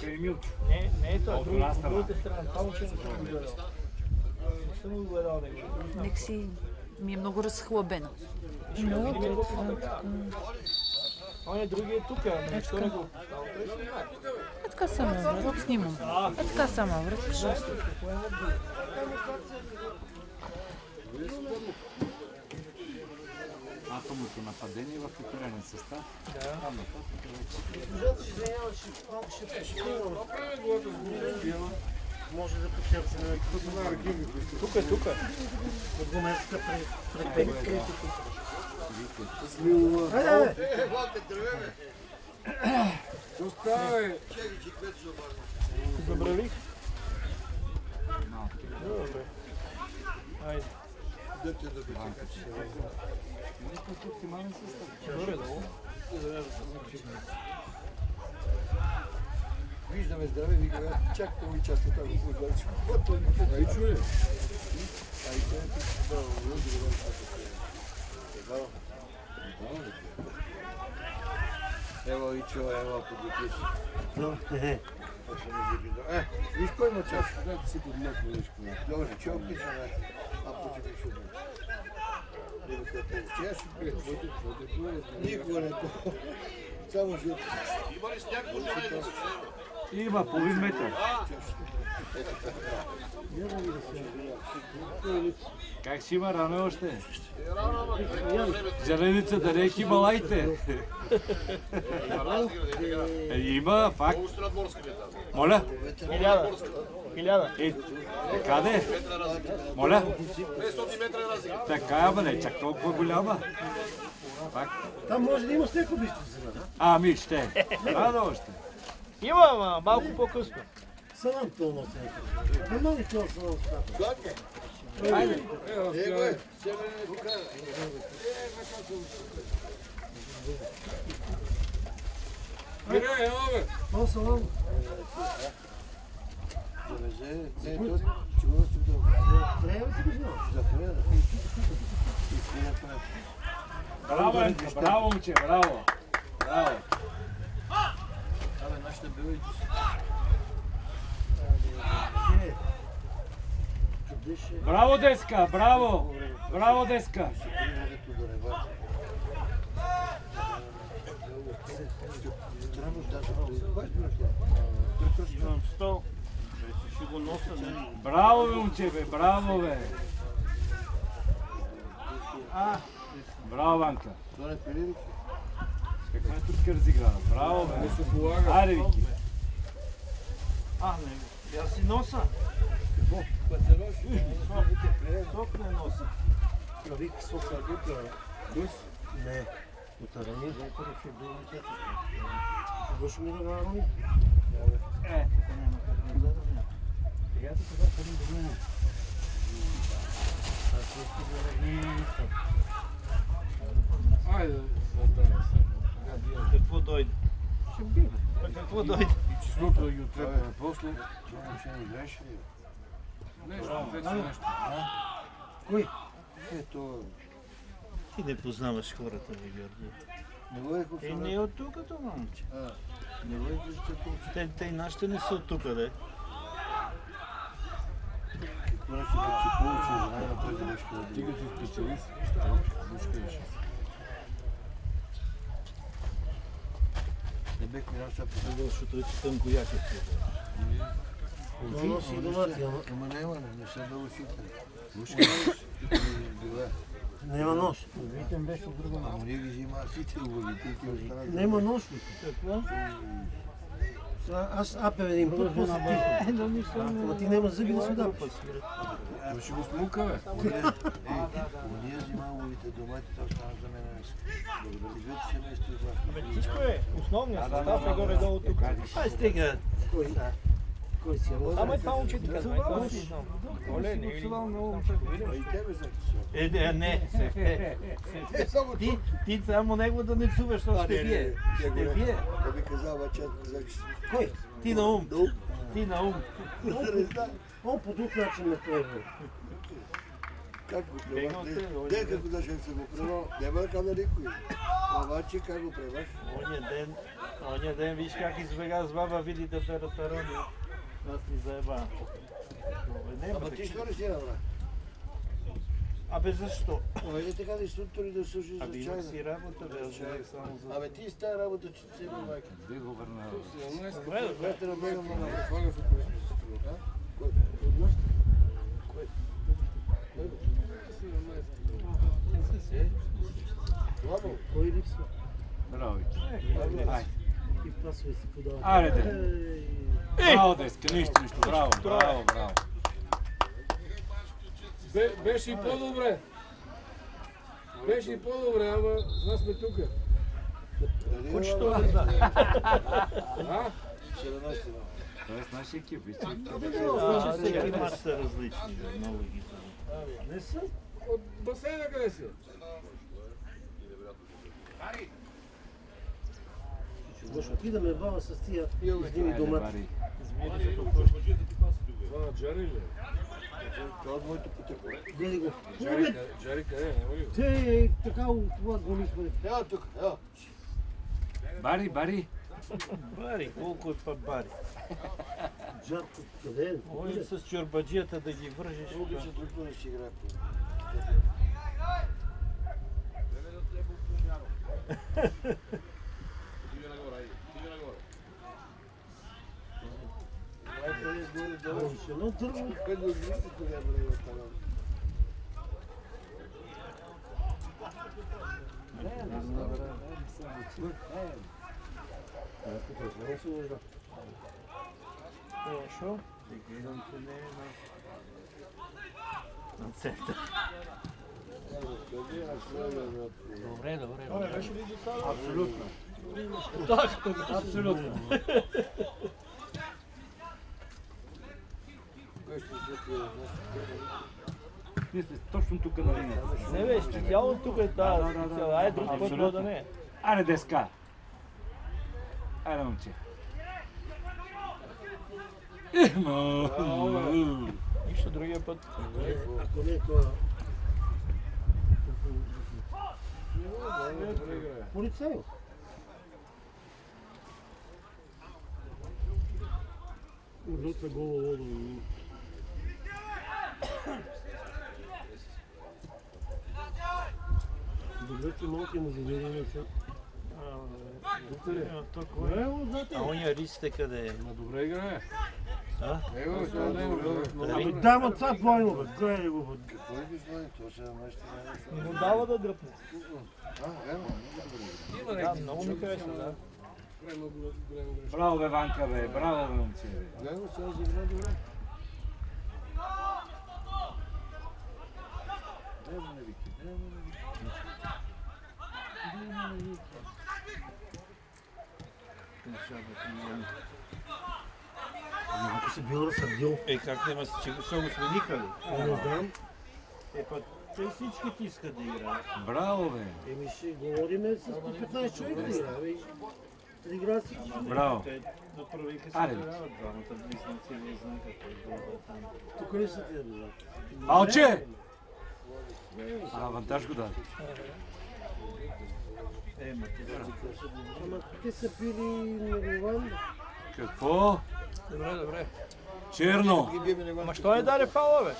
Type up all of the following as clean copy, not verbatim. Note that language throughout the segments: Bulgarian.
и Милчо. Не е това, другата страна. Това момче не съм го гледал. Не съм го гледал него. Нека си ми е много разхлабена. Много е Он е другия тук, ама що не го... така само врат. Снимам. Така само врат. Атомното нападение в ефирен състав. Може да потърсим Тук. от гумерска пред Забравих. Добре. Айде. Горе-долу. Виждаме здраве, викаме, чак това частта там го позволиш. Ай чуе. Ай чуе, ево Ичо, ево подготвиш. Виж кой има чаш, да си подметна нещо. Добре, че опишаме, а почекай ще бъде. Никога не то. Само ще... Има ли сняг по нея? Има половин метър. Как си има рано още? Зеленицата не е хималайте. Има, факт. Моля? 1000. Така де? Моля? 500 метра разлика. Така, ама не чак толкова голяма. Факт. Там може да има всеко бищо сега, да? Ами ще. Рано още. Има, ама малко по-късно. Салам пълно всеки. Нема ли това салам стата? Айде. Его е, себе не покажа. Това салам. Завезе, не, то чува се това. Трябва да си го знам. За хрена. Браво, Енко, браво, момче, браво. Браво. Абе, нашите белите си. Браво, Деска, браво. Браво, Деска. Имам 100. Ще го нося, не? Браво, момче, бе, браво, бе. Браво, Ванка. Това не пили ли? С каква е турка разиграна? Браво, бе. Айде, Вики. Не. Аз си носа. Какво? Пацарош? Сок не носа. Вик сока дука. Дус? Не. Отарани, вечера ще бъде чета. Ще ми да гарани? Айде, остане се. Какво дойде? Ще биде. Какво дойде? И числото да ги отрепаме после. Това момче не играеш ли? Нещо, вече нещо. Кой? Ето, Ти не познаваш хората, бе, Георги. не го е какво Не е от тук, това момче. не го е какво Те и нашите не са от тук, да. Това нещо да си получи, знае на тази нещо. Ти като си специалист, вижкаш. Не бех минал сега по Защото е тънко якето. Но носи домати, ама няма, не са много ситни. Вижкаш, Нема нож. Викам беше от друга ама ние ги взима сите убави, ти останат. Нема нож. Какво? Аз апе един път, после ти. Ама ти няма зъби да си да. Ама ще го смука, бе. Уния взима убавите домати, това остана за мен нещо. Благодаря, двете семейства от вас. Всичко е. Основният състав е горе-долу тук. Ай, стига. Кой си? Само е това момче ти казва. Това не знам. Оле, не е ли? А и тебе знаете. Не. Само Ти само него да не чуваш, защото ще бие. Ще бие. да би казал, обаче аз казах, че Кой? Ти на ум. Ти на ум. О, по друг начин ме плева. как го превах? Ден kako да ще се го превал, няма да каза никой. Обаче как го превах? Оня ден Оня ден виж как избега с баба, види да перат перони. Нас ни заеба. Ама ти що ли си направи? Абе защо? Айде така да инструктори да служи за Абе имах чайна. си работа, да я живех само за... Абе ти с тази работа, че ти си майка. Де го върна? Добре, добре. Бете на бегам на много. Кой липсва? Браво, Вики. Айде. И пасове си подава. Айде, де. Браво, Деска, нищо, браво, браво, браво. Беше и по-добре. Беше и по-добре, ама нас сме тука. Кучето не знае. А? 17 на. Тоест нашия екип, виж. Всеки мач са различни, много ги знам. Не са. От басейна къде си? Може отидаме баба с тия издими домати. Бари. Това на Джари ли? Това от моето потекло. Гледай го. Джари къде? Няма ли? Те така това гонихме. Ева тук, ева. Бари, Бари. Бари, колко е па бари. Джарко, къде е? Може с чорбаджията да ги вържиш. Обичат луко да си играе. Едно дърво. Къде го измислите, коля бъде в талон? Шо? Гледам, че не е на център. Добре, добре. Абсолютно. Абсолютно. Кой ще се Ние сме точно тук на линията. Не бе, специално тук е тази специална. Айде друг път мога да не е. Айде, Деска. Айде, момче. Нищо другия път. Ако не е това... Полицай. Отвътре гола вода. Добре, че малки му заведеме, че... А оня рисите къде е? Ма добре играе. А? Его, това не е Ами дама това двойно, бе. Гледай го, бе. Какво е мислено? Това се намеща на нещо. Не му дава да дръпне. Ево, много добре. Да, много ми хареса, да. Браво, бе, Ванка, бе. Браво, бе, момче. Гледай го, сега заигра добре. Дай му на Вики, дай му на Вики. Дай му на Вики. Ако си бил разсърдил. Е, как няма си, че са го смениха ли? Не знам. Е, път те всички ти искат да играят. Браво, бе. Еми ще говориме с по 15 човека да играе, бе. Да играят всички. Браво. Те направиха се Аре, играят двамата близнаци, не знам какво е това там. Тук ли са тия, бе? Алче! Авантаж го даде. Е, ма ти да. Ама те са пили на глава. Какво? Добре, добре. Черно! Ама що не даде фаула, бе?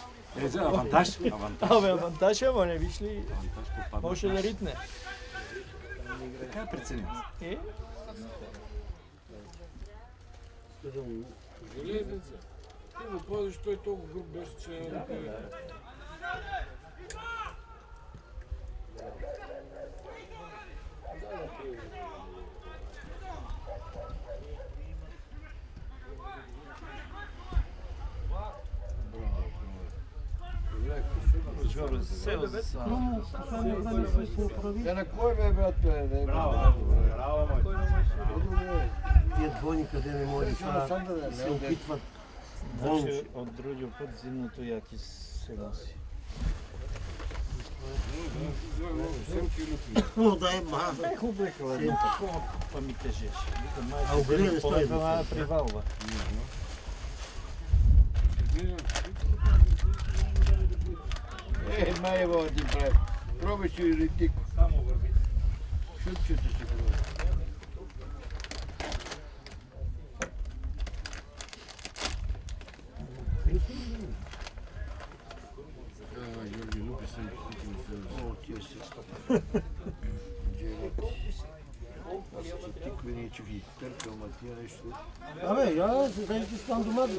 Е, за авантаж. Авантаж. Абе, авантаж, ама не виж ли? Авантаж попадна. Може да ритне. Така е преценим. Е? Железница. Ти го подиш, той толкова груб беше, че няма да пие. Е, на кой бе, брат, бе? Браво, браво, мой. Тия двойни къде не може Сам да да даде, се опитват. Двойно. Значи от другия път зимното яки се носи. Но дай ма. Е, хубаво е хладно, такова па ми тежеше. А обрили не стои. Това привалва. Е, майево ти брат. Пробай си ритик. Само върви. Шутчето си пробай. Аз си тиквени, че ги търкал, ма тия нещо. Абе, я седайте с там дома, бе.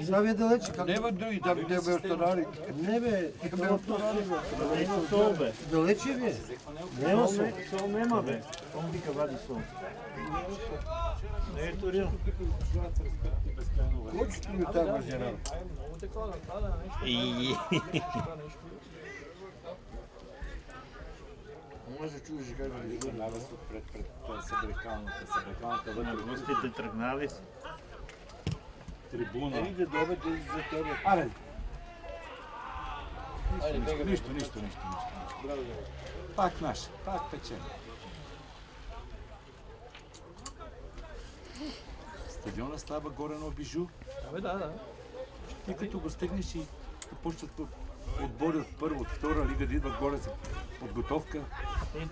Сега ви е далече, как? Нема други, да би не бе останали. Не бе, нема сол, бе. Далече ви е. Нема сол. Сол нема, бе. Он вика вади сол. Не е турил. Кочето ми тази бързина. Много такова да пада нещо. Може да чуеш как да ги Трябва да се пред събрекалната вътре. Гостите тръгнали си. Трибуна. Ели да добете за тебе. Аре! Нищо. Пак наш, пак печен. Стадиона става горе на Бижу. Абе, да. И като го стигнеш и почват отбори от първа, от втора лига да идват горе за подготовка.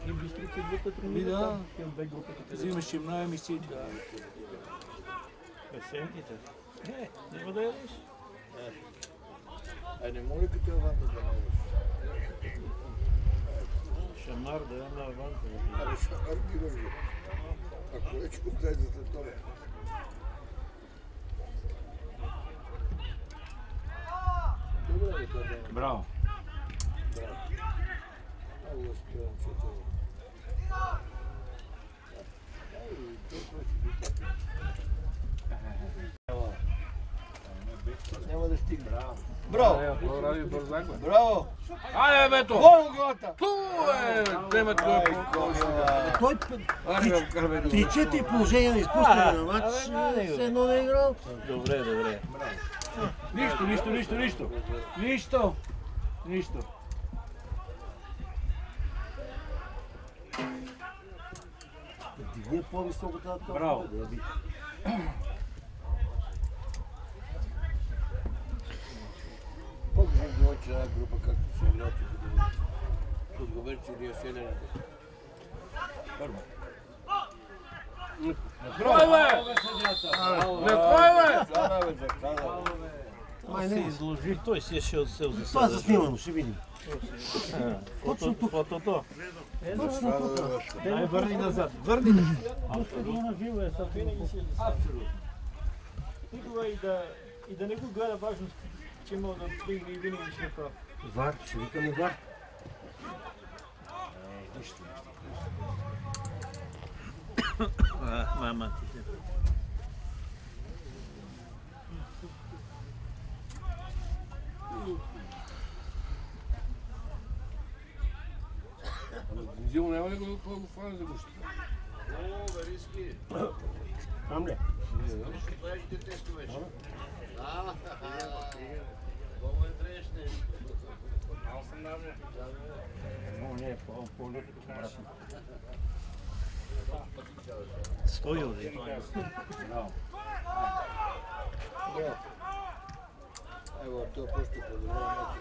И бистрици двата тренира. Да. Тим две групите. Взимаш им наем и си. Песенките. Няма да ядеш. Не моля като е ванта да навеш. Шамар да я на ванта. Абе, шамар ги върви. Ако вече отдай за това. Добре, това да е. Браво! Много успявам, че това. Няма да стигне. Браво! Браво! Айде, бето! Браво, главата! Темето е Той 3-4 положения на изпускане на матч, все едно не е играл. Добре. Нищо! Дигни по-високо тази топка. Браво. Покажи ми очи една група, както се играят от Говерци или Яселените. Първо. Кой, бе? Не, кой, бе? Зара, бе, захтана. Май Се не. изложи, той си е шел сел за Това е заснимано, ще видим. Точно тук. Фотото. Точно тук. Дай върни назад. Върни назад. Абсолютно живо е, са винаги си е за Абсолютно. Никога и да не го гледа важно, че мога да стигне и винаги ще направи. Вар, ще викаме вар. Мама ти. Димо няма ли го фана за гущата? Там ли? Стоил ли? Браво. Evo, to pošto podržava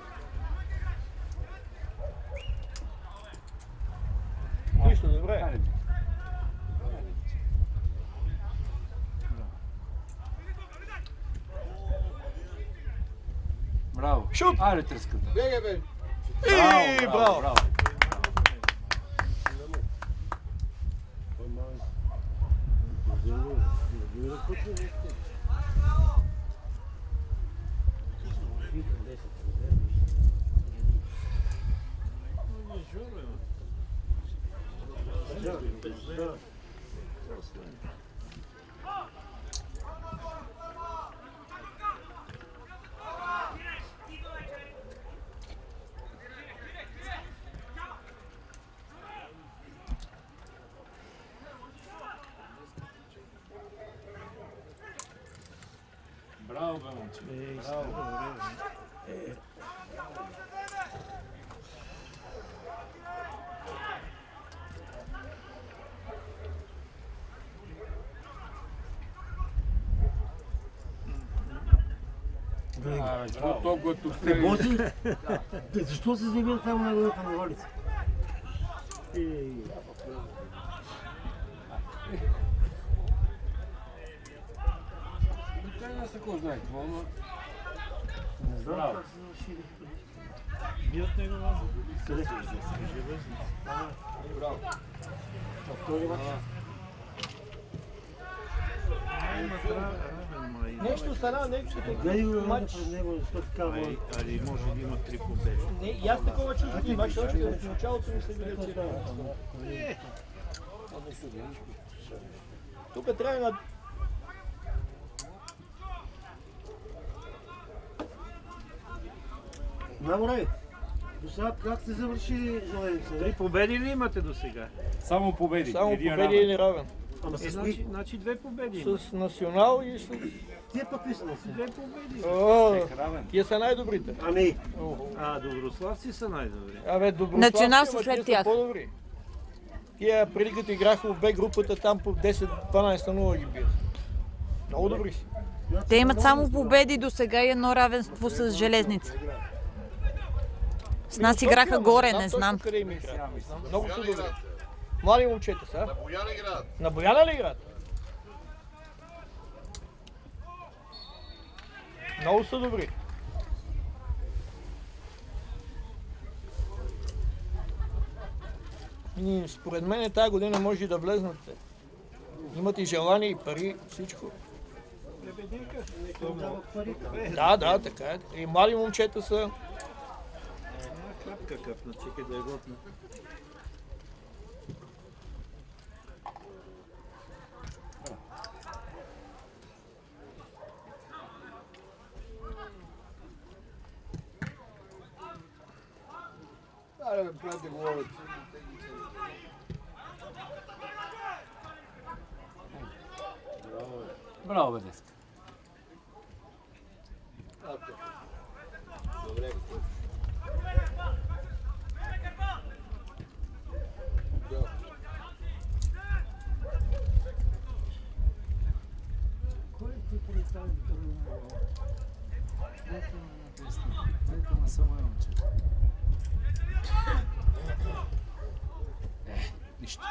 Нищо, добре. Аре. Браво. Шут! Аре, тръската. Бега, бе! Браво. Браво, бе, момче. Браво. Какво толкова тук Не може. Защо се заявил само на главата на Валица? Тя не са кой знае какво, но... Не знам как се решили. бият него вас. Къде? Железни. Браво. Втори мач. Имат равен май. Нещо стана, нещо Гледай го матч. пред него, защото така води. Али може да има 3 победи. Не, и аз такова чувство имах, още в началото ми се видя, че тук трябва на... Наборай, до сега как сте завършили железница? 3 победи ли имате до сега? Само победи. Само един победи равен. или равен. Ама с кои? Значи 2 победи има. С Национал и с... Тия подписани са. 2 победи. О, Равен. тия са най-добрите. Ами, Доброславци са най-добри. Абе, Доброславци, Национал са ама след тия тях. по-добри. Тия преди като играха в Б групата, там по 10-12-0 ги бият. Много добри си. Те имат само победи до сега и едно равенство с Железница. С нас играха горе, не знам. Къде им играят. Много са добри. Млади момчета са. На Бояна играят. На Бояна ли играят? Много са добри. И според мен тази година може и да влезнат. Имат и желание, и пари, всичко. Да, така е. И млади момчета са. Какъв на чеки да е готно. Аре, бе, плати говорят. Браво, бе, Деска. Добре, Нищо.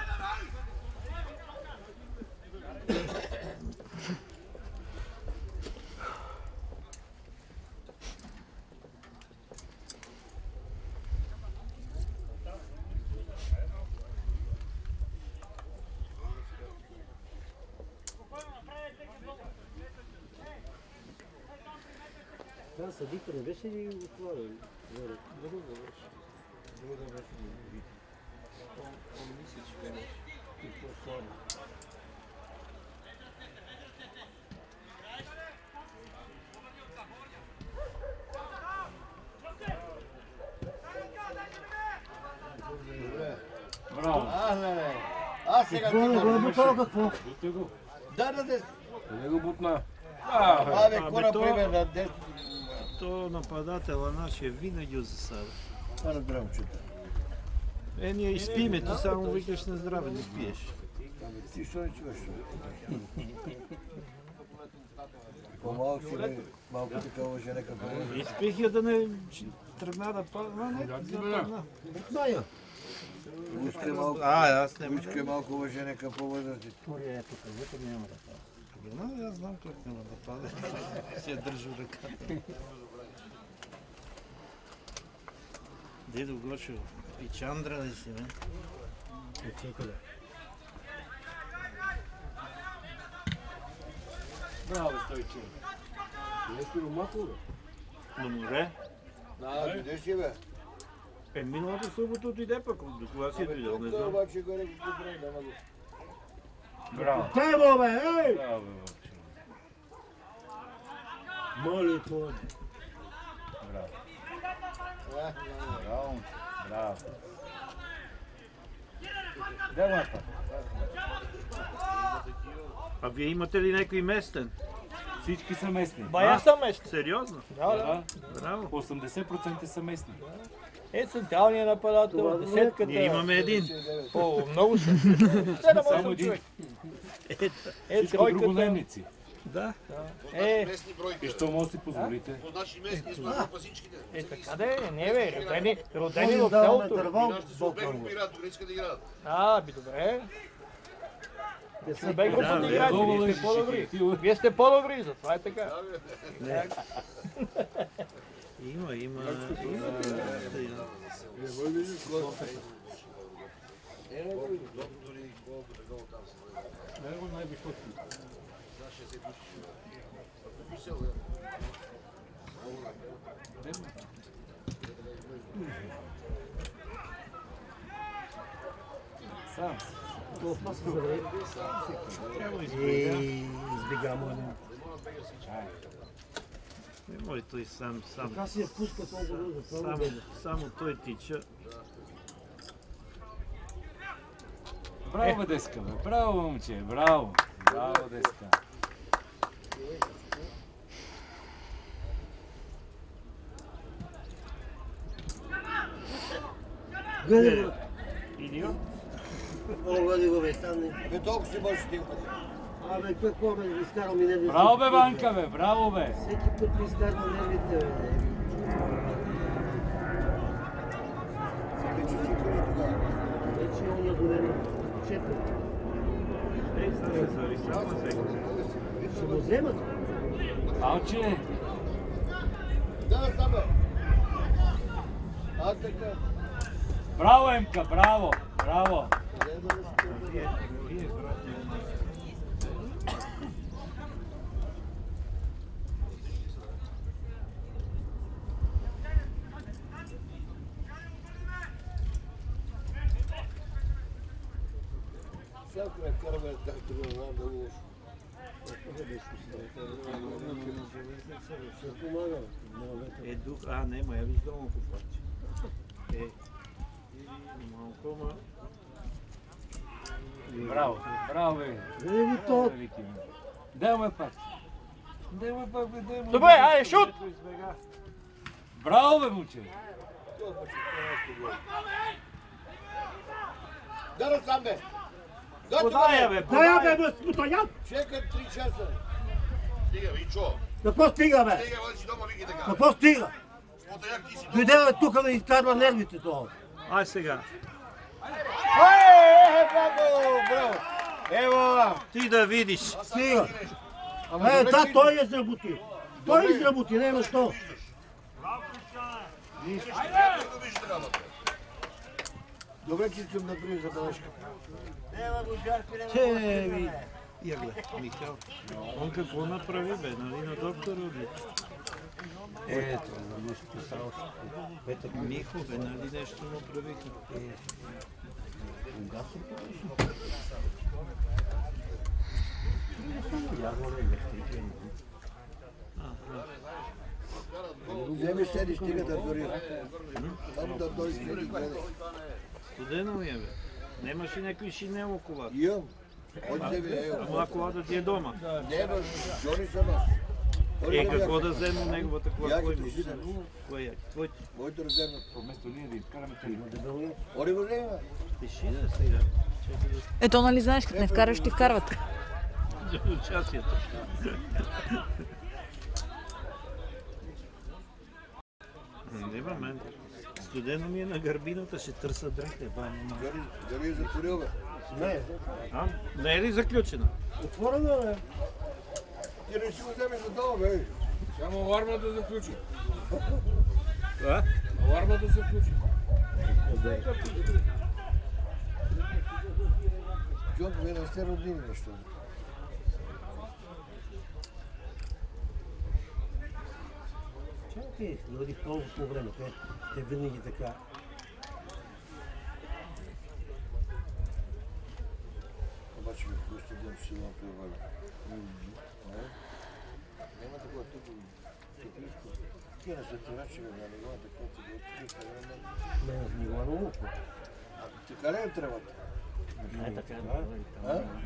това съдика не беше ли това? Браво. Аз сега Какво ти не го е го бутал, какво? Бутни го. Да, де. Къде го бутна? Абе, Абе, кора то- пример на де. То нападателя нашия винаги го засада. Това не трябва чута. Ние изпиме, ти само викаш на здраве, не пиеш. Ти що не чуваш? По-малко си бе, малко така уважение към това. Изпих я да не тръгна да падна, не, да падна. Бутная. Искай малко, Аз не мога. искай малко уважение към по-възрастите. Но аз знам как няма да пада. Си я държа в ръката. Дедо Гошо, пичандра ли си, бе? Браво, Стойче. Нещо Ромако, бе. На море? Къде си бе? Миналата събота отиде пък, до кога си е дойдел, не знам. Обаче горе го добре, да го. Браво. Таймо, бе, ей! Браво, бе, Вълче. Моля, това. Браво. Браво. Браво. Дай му пак. А вие имате ли някой местен? Всички са местни. Бая са местни. Сериозно? Да. Браво. 80% са местни. Централният нападател, десетката. Ние имаме един. О, много са. 7-8 Само един. човек. Всичко Тройката. друголемници. Да. Местни бройки. И що може да си позволите? Значи местни сме пасичките. Така да е, не бе, родени Може в да даваме селото. дърва от Нашите са от Бокърво. Беков играят, дори искат да играят. Добре. На Б групата Да, играете, много вие лъжи, сте по-добри. ти- Вие сте по-добри, затова е така. Има. Избегамо. Не може той сам. Така си я пуска толкова Само той тича. Браво, бе, Деска, бе. Браво, момче, браво. Браво, Деска. Гледай го. Идиот. Гледай го, бе, стане. Бе, толкова си можеш да пъти. Абе, какво бе, ви изкарал ми нервите. Браво, бе, Ванка, бе, браво, бе. Всеки път ви изкарва нервите, бе. Вече си къде тогава. Вече ония голема чепа. Ще го вземат. Алче, Да, саме. А така. браво, Емка, браво, браво. Всяко ме караме както го знам да лошо. Ще помага. Нема, я виждам малко плаче. Малко, ма... Браво, браво, бе. Гледай го то. Дай му пак. Дай му пак, бе, дай му. Добре, айде, шут! Браво, бе, момче. Дара сам бе! Подай, бе, Дай я, бе, бе, смутаят. Чекай 3 часа. Стига, Вичо! Какво стига, бе? Стига, бъде си дома, вики така. Какво стига? Смотаяк, ти си дома. Дойде бе тук да изкарва нервите това. Ай сега. Браво! Ево! Ти да видиш. Стига. Да, той я изработи. Той изработи, няма що. Как го виждате работа? Добре, че съм направил забележка. Ягле, Михал. Он какво направи, бе? Нали на доктор роди? Ето, нещо писал. Петък Михо, бе, нали нещо му правиха? Кога се правиш? Явно не електрик. Вземи седи, стига да дори. Само да дойде седи, гледай. Студено ми е, бе. Немаш ли някой шинел колата? Имам. От себе, Ама колата ти е дома. Няма, Жони съм аз. Какво да взема неговата кола? Кой Якито ми? си да. Кой е? Твоите? Моите раземнат. Вместо ние да изкараме три. Оли го взема. Пиши да сега. Чакай Ето, нали знаеш, като не вкараш, ще вкарват. да участието. Нема мен. Студено ми е на гърбината, ще търса дрехте. Дали е затворил, бе? Не, Не е ли заключена? отворено е. Ти не си го вземи за дома, бе. Само алармата заключи. А? Алармата се включи. Джон, бе, не сте родини нещо. Чакай, народих толкова време. Те винаги така. Обаче ми просто ден ще си го преваля. Няма такова тук. Софийско. Ти на светирачи, бе, не го такова, ти го откриха. Не го много. Така ли им трябва?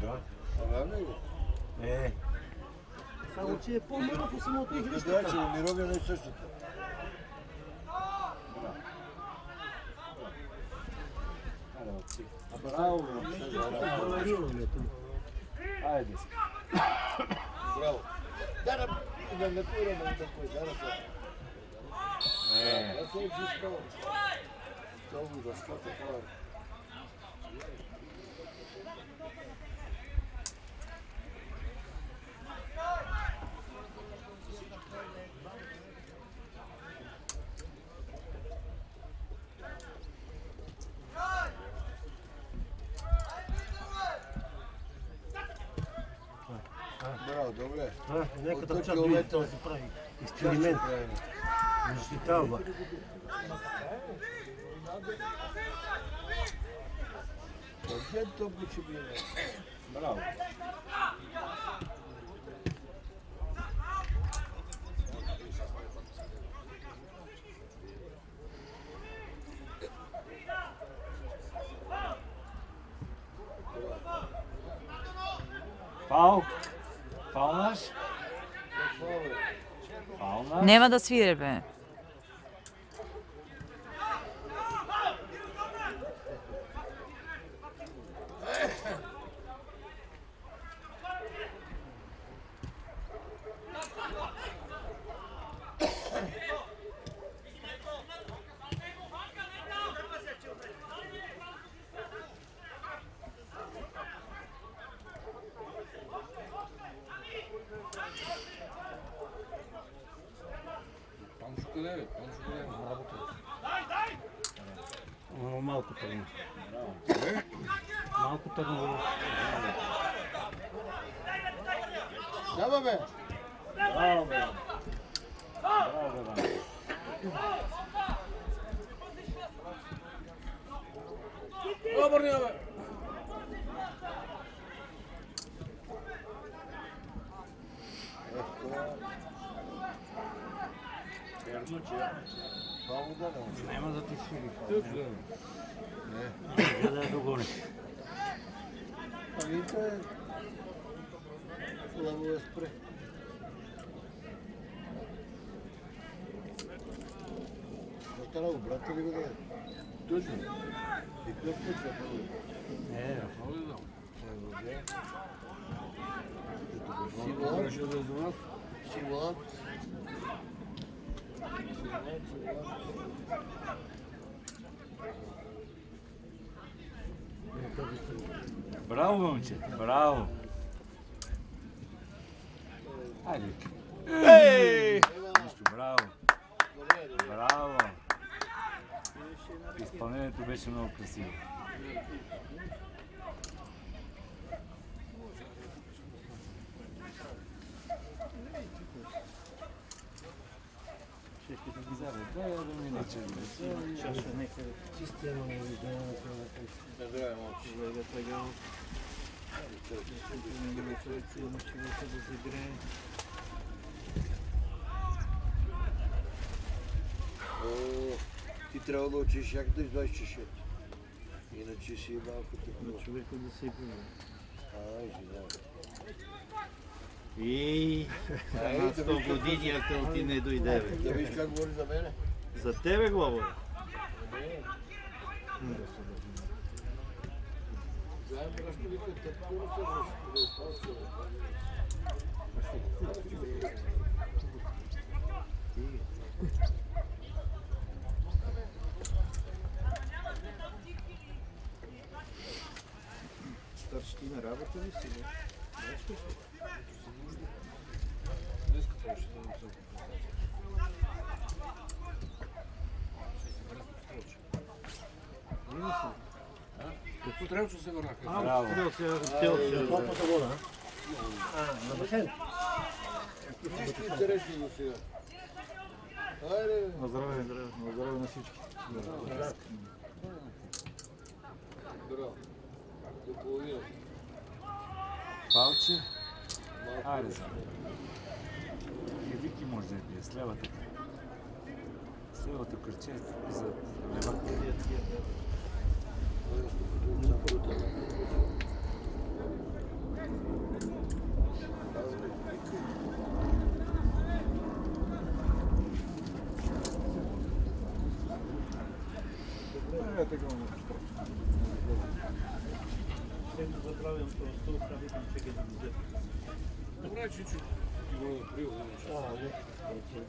Да. Ага, го. Само, че е по-малко самото Изглежда, игрището. че ми роби на същото. Браво, айде. Браво. Да натураме на такой, да се. Да се е чисто. Толкова да що такова. Браво, добре. Нека да чак види, това се прави експеримент. Защитава. Къде топо ще бие? Браво. Фаул. Фаул наш. Фаул наш. Нема да свири, бе. Панчо къде е? Панчо къде е? На работа. Малко тъгна. Малко тъгна. Дава бе! Браво, бе. Браво, бе. Обърни, бе! Само да не. Няма да ти свири. Не. Да догони. Ами той е... Слабо да спре. Остана го, брата ли го да е? Точно. И какъв път ще бъде? Не, Симон. Симон. Браво, момче. Браво. Хайде. Ей! Нищо, браво. Браво. Изпълнението беше много красиво. Чекай да ги заведе. Да мине че. система на видеоната. Здраве, момче. Ти трябва да учиш як да извадиш чешето. Иначе си малко такова. Човека да се пива. Да. И на 100 години, ако ти не дойде, бе. Да виж как говори за мене. За тебе говоря. Старши ти на работа ли си? Какво трябва, че се върнаха? Браво. Топлата вода. На басейн. Нищо интересно до сега. Хайде, На здраве, на здраве на всички. браво. До половина. Палче. Айде за. И Вики може да я бие с левата. С левата кръче за левата. Заправям просто, ставите чекай да го взема. Добре, че ти го направил. Не.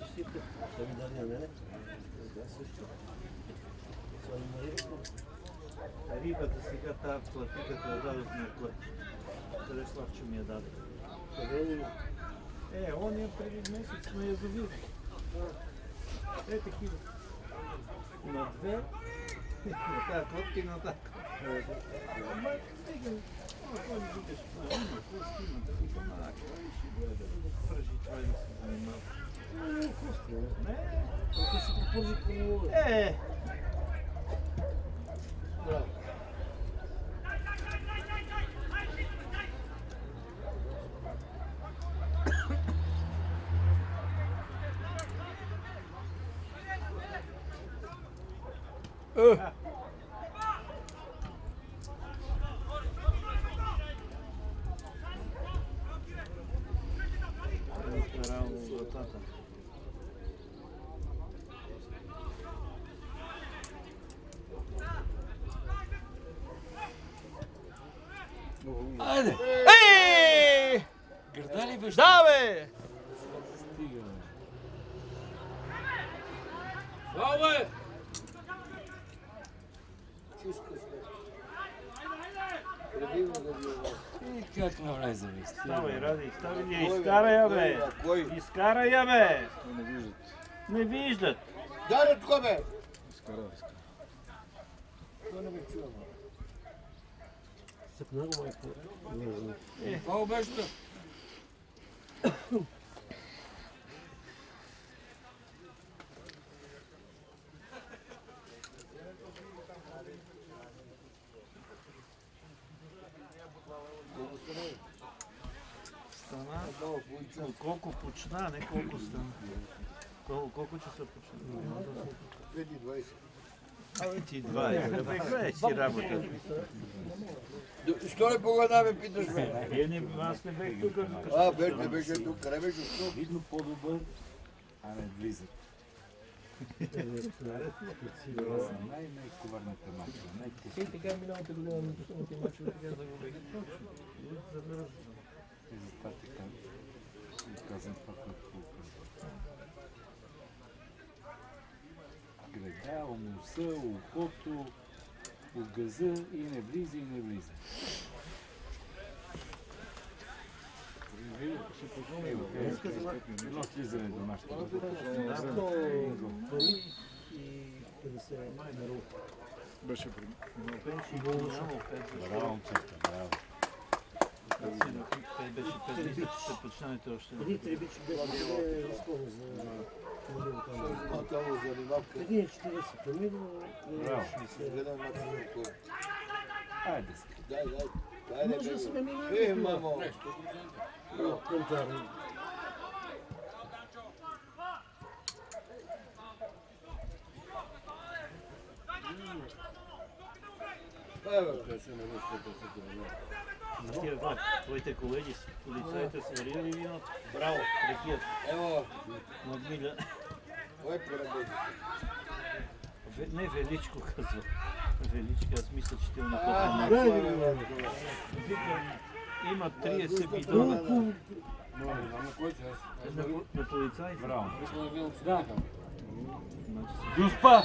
Чистите. Да ми дали на мене. Да, също. Рибата сега тази платиката я дадох на плът. Къде Славчо ми я даде? Къде ония преди месец на язовир. Такива. На две. На тази клъпка и на тази. Ама, стига. Кой ми викаш? Какво стигна? Пържи това и да се занимава. Ако се припържи по Браво. Равно вратата. Айде! Ей! Гърда ли беше? Да, бе! Стига, бе. Браво, бе! И как навлезе, бе? Ставай, Ради, ставай я, изкарай я, бе! Изкарай я, бе! Не виждат. Не виждат! Дай тук, бе! Изкара. Той не ме чува. Съпна го майко. Браво, беше! Стана. Колко почна, не колко стана. Колко часа почна? 5:20. Абе ти 20, бе, гледай си работа. Що не погледаме, питаш ме? Аз не бех тук. Не беше тук. Къде беше тук? Видно по-добър, а не влизат. Това са най-коварните мачове. И така миналата година на последните мачове така загубих. И за това така казвам това, което казвам. Греда, носа, ухото, от газа и не влиза, и не влиза. Едно слизане до нашата Беше при... Браво, момчета, браво. Беше 5 че се почнете още. Един трибич беше разходен за... Там занимавка. Един 40 помидор. Гледам на това. Айде, Дай, Може да сме минали. мамо. Контарни. Тия твоите колеги, полицаите са нарили виното. Браво, рекият. Ево, Надмиля. кой прерабеди? Не, Величко казва. Величко, аз мисля, че те му напълнят. Има 30 бидона. На полицаите. Браво. Да. Дуспа!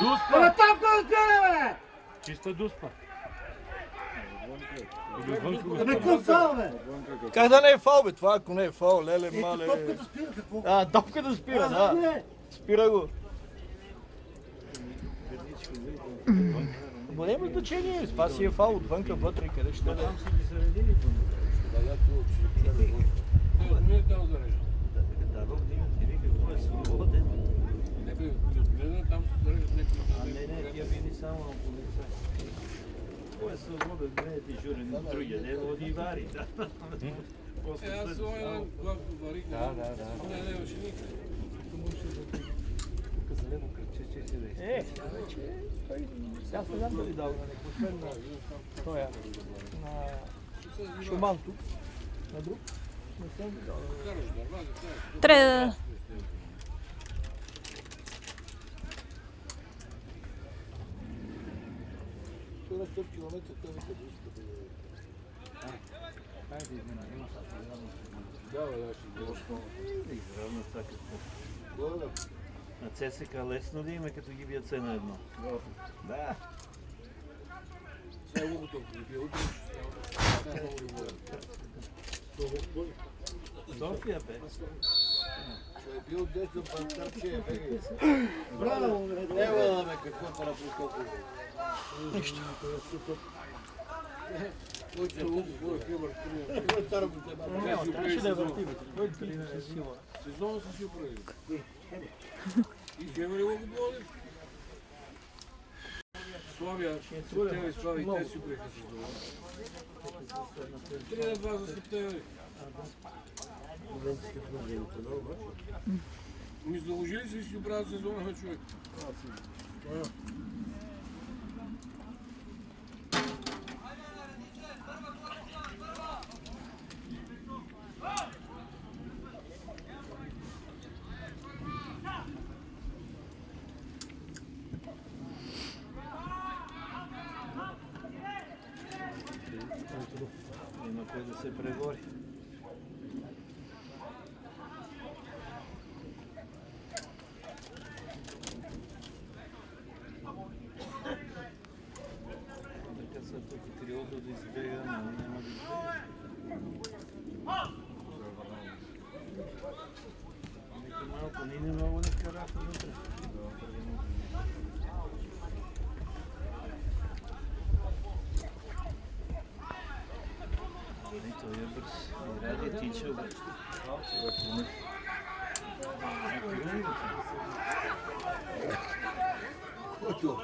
Дуспа! Чиста дуспа. Абе, кой фал, бе? Как да не е фал, бе? Това ако не е фал, леле, мале. Топката спира, какво? Топката спира, да. Спира го. Ма няма значение, това си е фал отвънка, вътре, къде ще да. Там са ги заредили. Не е там зарежда. Да, Бог да имате, ви какво е свободен. Не бе, гледа, там се зареждат някакви. Не, тия били само на полицай. Какво е свободен, не е дежурен на другия, не води и вари. Аз своя глав варих. Да. Не имаше никъде. Тук зелено кръче, че си да е. Аз не знам дали дал на някой фен на тоя, на Шуманто, на друг. Не съм ви дал. Трябва да... Той на 100 км, той ми къде иска да е. Айде, има Изравна са какво. Горе. На ЦСК лесно да има, като ги бият все на едно. Да. Сега лугото прибил, утре София бе. Че е бил десно пантарче, бе. Браво, бе. Ева, бе, какво пара по толкова. Нищо. Трябваше да я върти. Той тренира сила. Сезон са си оправили. И Хемери го купували. Славия, Септември, Слави и те си оправиха сезона. 3-2 за Септември. Ми заложили се и си оправят сезона на човек. Има кой да се пребори. Нека са тук крилото да избега, но няма да избега. Нека малко, ние не много не караха вътре. Той е бърз. И ради тича обаче. Който?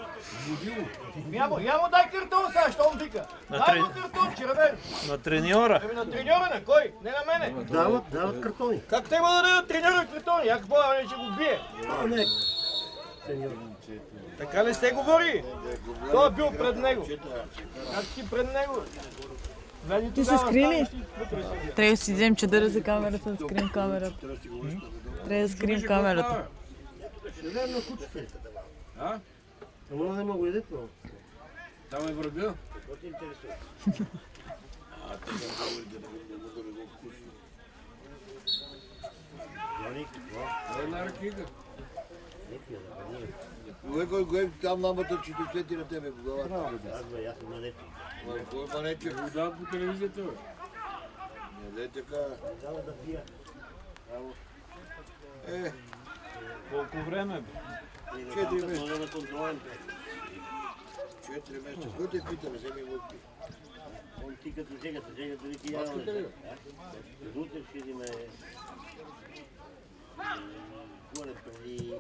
Будило? Я му дай картон сега, що му вика? Дай му картон, червен. На треньора. Ами на треньора на кой? Не на мене. Дават картони. Как те има да дадат треньора картони? Я какво не ще го бие? Не. Така ли сте говори? Той е бил пред него. Как си пред него? Ти се скрили? Трябва да си взем чадъра за камерата, да скрием камерата. Трябва да скрием камерата. Ще гледам на кучите. А? Ама не мога идет много. Там е врага. Какво ти интересува? Така говори да не го вкусно. Жони, какво? Това е една ракига. Некия да бъде. Човек, кой там ламата, че те свети на тебе по главата. Аз бе, аз съм манече. Кой манече? Го дават по телевизията, бе. Не, така. Дава да пия. Колко време бе? 4 месеца. Това е на контролен. 4 месеца. Кой те питаме, вземи водки? Он ти като жегата да ти ява. Маската ли? Утре ще идеме... Горе преди...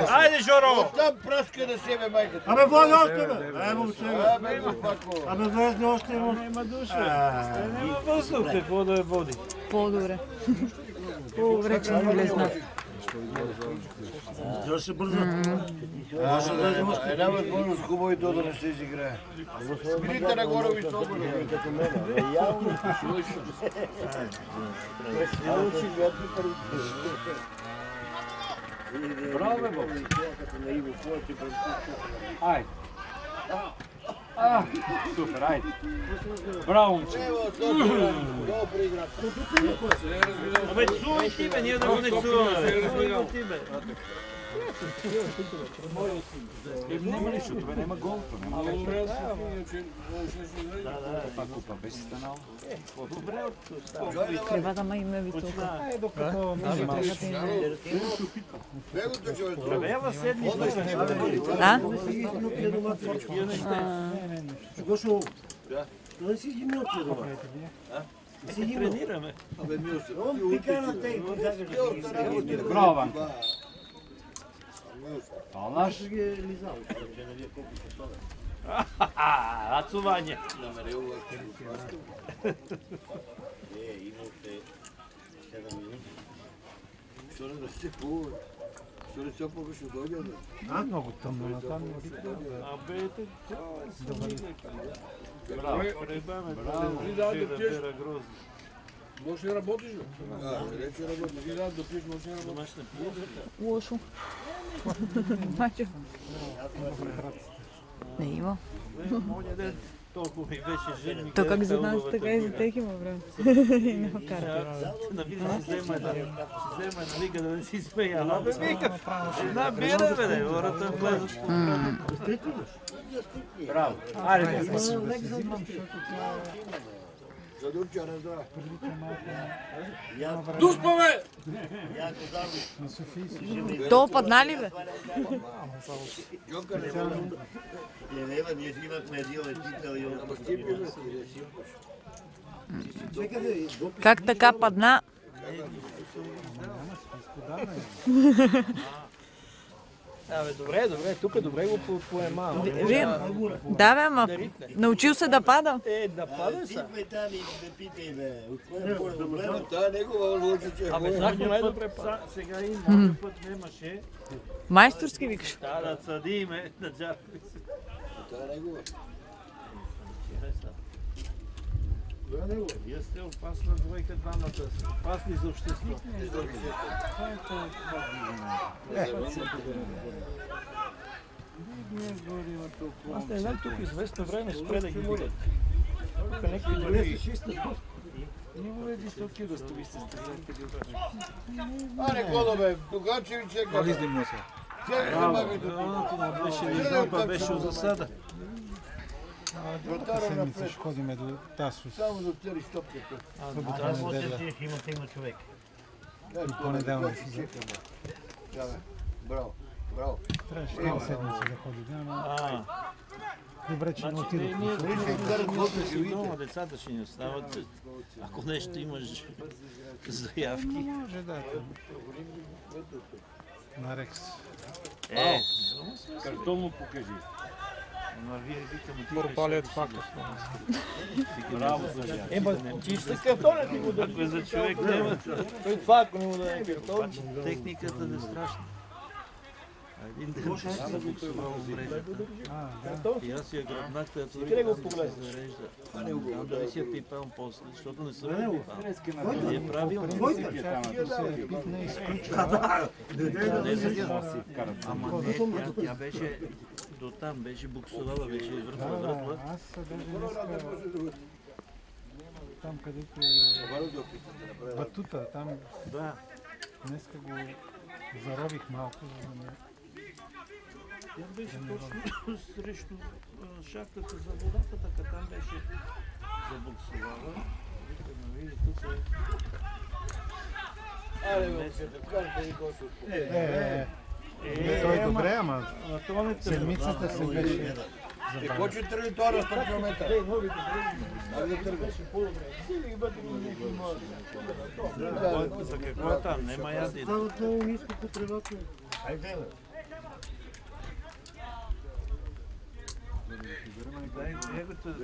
Айде, Жоро! Там праска на себе майката. Абе, влага още, бе! Ай, момче, бе! Абе, пако. Абе, влезне още, бе! Няма душа. Няма въздух, какво да я води. По-добре. По-добре, че не влезна. Това ще бързо. Може да влезе още. Една възможност хубаво и то да не се изиграе. Спирите нагоре високо. Като мен, явно. Браво, бе, Боб. Айде. Супер, айде. Браво, момче. Добре игра. Абе, цувай ти, бе, ние да го не цуваме. Няма нищо, това няма гол. Няма как. Добре, че Та купа беше станала. Добре, Тревата ма им е висока. Бегото човек. Здравея седни. Да? Гошо, не си ги милче дома. Си ги милче. Тренираме. Абе, мил се. Он пика на те и подзагаш. Браво, Ванко. Палнаш. Ще ги е лизал, че не вие колко се слага. Рацуване. Намерил лъче го праскам. Имате 7 минути. Що не да се плува? Що не се плува, ще дойде, бе? Много тъмно на там. Абе, това е съмнение. Браво. Пребаме, да грозно. можеш да работиш, бе. Вече работи. Ти да пиеш, можеш да работиш. Домашна пиеш. Лошо. Мачо. Не има. Моля да толкова и беше жени. То как за нас, така и за тех има време. Няма карта. На видео си взема една лига да не си смея. Абе, вика, една бира, бе, хората влезат. Браво. Айде, Задурча раздава. Дуспаве! То падна ли бе? Ева, ние си имахме един летител и он. Как така падна? Абе, добре, тук добре го поемава. Да бе, ама научил се да пада. Да пада са. Идвай там и ме питай, бе. От кое е проблема? Та негова лодиче. Абе, Захо най-добре пада. Сега и много път немаше Майсторски викаш. да съдиме на джарби. Та негова. Вие сте опасна двойка, двамата са опасни за общество. Аз не знам, тук известно време спре да ги видят. Тук някакви други. Не уреди 100 кг да стои с стезателите. Аре, Колобе, Дуганчеви чека. Изнимно се. Беше излъпа, беше у засада. Вратара напред. Ходиме до Тасос. Само да цели стопката. Има човек. Понеделник. Браво, браво. Трябваше една седмица да ходи. Ама добре, че не отидох. Дома децата ще ни остават. Ако нещо имаш заявки. Може да. На Рекс. Картон му покажи. Ама вие викам Палят факта. Браво за Чиста картона ти го да. Ако е за човек няма. Той това, ако не му даде картон. Техниката не е страшна. Един ден ще се буксувал мрежата. И аз я гръбнах, която Къде го погледнеш? зарежда. Не знам дали си я пипал после, защото не съм я пипал. Не е правилно. Ама не, тя беше до там, беше буксувала, беше въртла. Аз даже там където е батута, там днеска го зарових малко, за да не... Тя беше точно срещу шахтата за водата, така там беше забуксувала. Вижте, тук е... Аре, бе, карта и Косов. Той е добре, ама седмицата се беше Какво ще тръгне това на 100 км? Ай да тръгне. За какво е там? Нема яди. Стават много ниско по тревата. Айде, бе.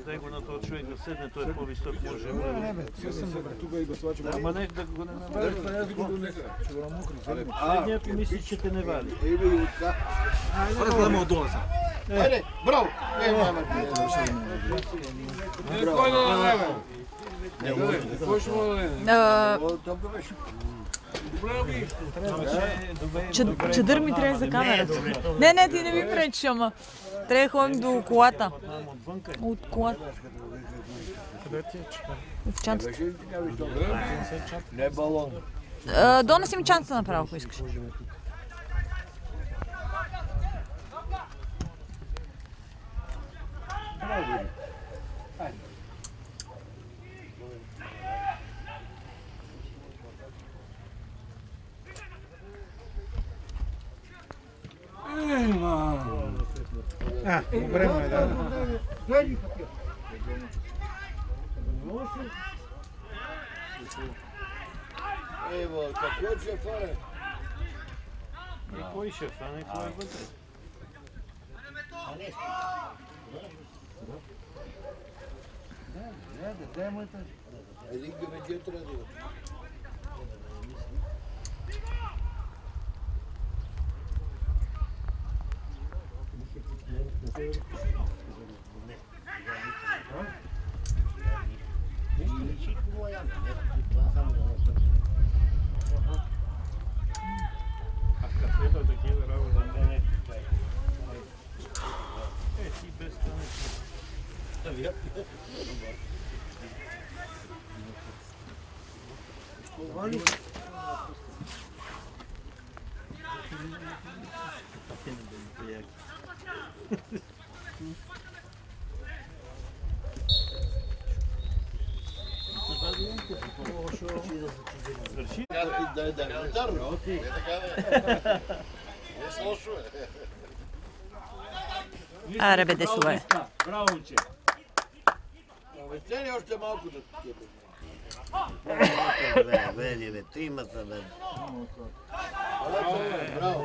Дай го на този човек да седне, той е по-висок, може. Тук и го слачам. Ама не да го не навали. Следният мисли, че те не вали. Разгледаме отдолу са. Айде, браво! Кой да налева? Кой ще му налева? Чадър ми трябва за камерата. Не, ти не ми пречиш, ама трябва да ходим до колата. От колата. В чантата. Не балон. Донеси ми чантата направо, ако искаш. добре му е, да. Ево, какво ще фане? Кой ще фане, кой е вътре? Един гъмеджия трябва да го. А в кафето такива работа не е. Ти без това Свърши. Аре бе, десове. Браво, момче. Цели още малко да тебе. Вели, бе, тримата, бе. Браво.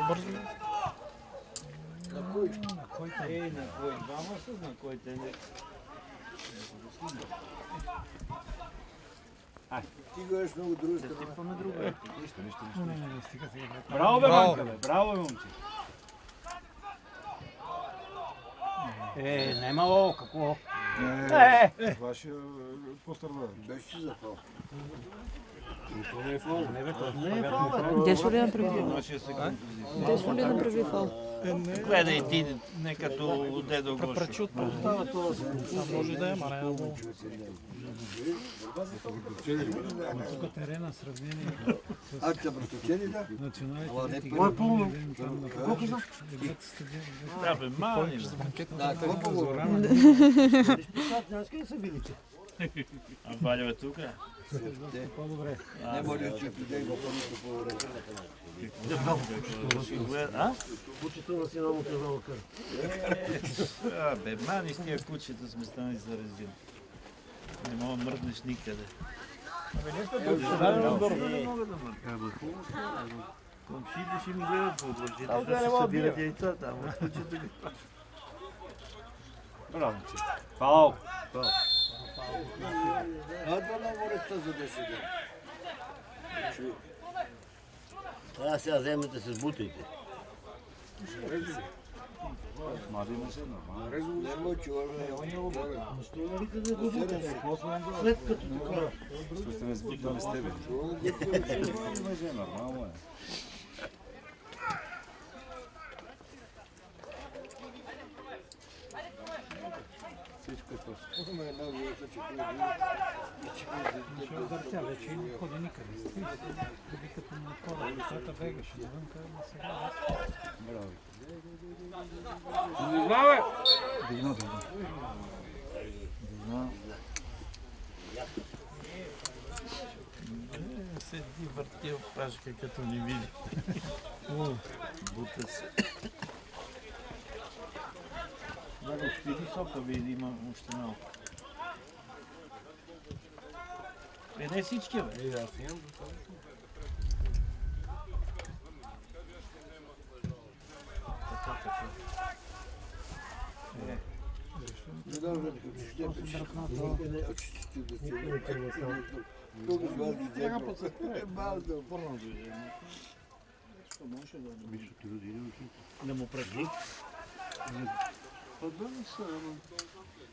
На кой? На кой? Двама са на кой те не. Ти гledаш много други страна. Стипваме друга. Нищо. Не, стига. Браво, бе, Банка, бе. Браво, бе, момче. Немало, какво? Това ще постърва. Беше си за фал. То не е фол. Десо ли направи? Нашия секунд. Десо ли направи фал? Гледай ти, не като дедо Гошо. Пречи от предостава това. Може да е, ма не е много. Тук терена, сравнение А, те проточени, да? националните. Кой е пълно? Да, бе, мали. Да, какво по-добре? Днеска ли са видите? А Валя бе тук? По-добре. Не може да си пиде го пълното по-добре. А? Кучето на сина му казал кър. А, бе, мани с тия кучета сме станали за резин. Не мога да мръднеш никъде. Не мога да мръдна. Комшите ще ми гледат по отвършите, да се събират яйца там. Браво, момче. Фал. А, това на мореца за 10 дни. Трябва сега вземете се сбутайте. Млади мъже, нормално. Не мъчи, Защо не викате да го бутате? След като така. Що сте не сбутваме с тебе? Млади мъже, нормално е. Всичко е точно. Ще въртя, вече не ходи никъде. Ходи като на кола, децата бегаше навънка, но сега... Браво. Знаме! Дигна. Седи върти опашка, като не види. Бута се. Да го спи висока, види, има още малко. Не всички, бе. Аз имам. Не дам да ти щепиш. Много звезди взема. Балдо. Да му прави.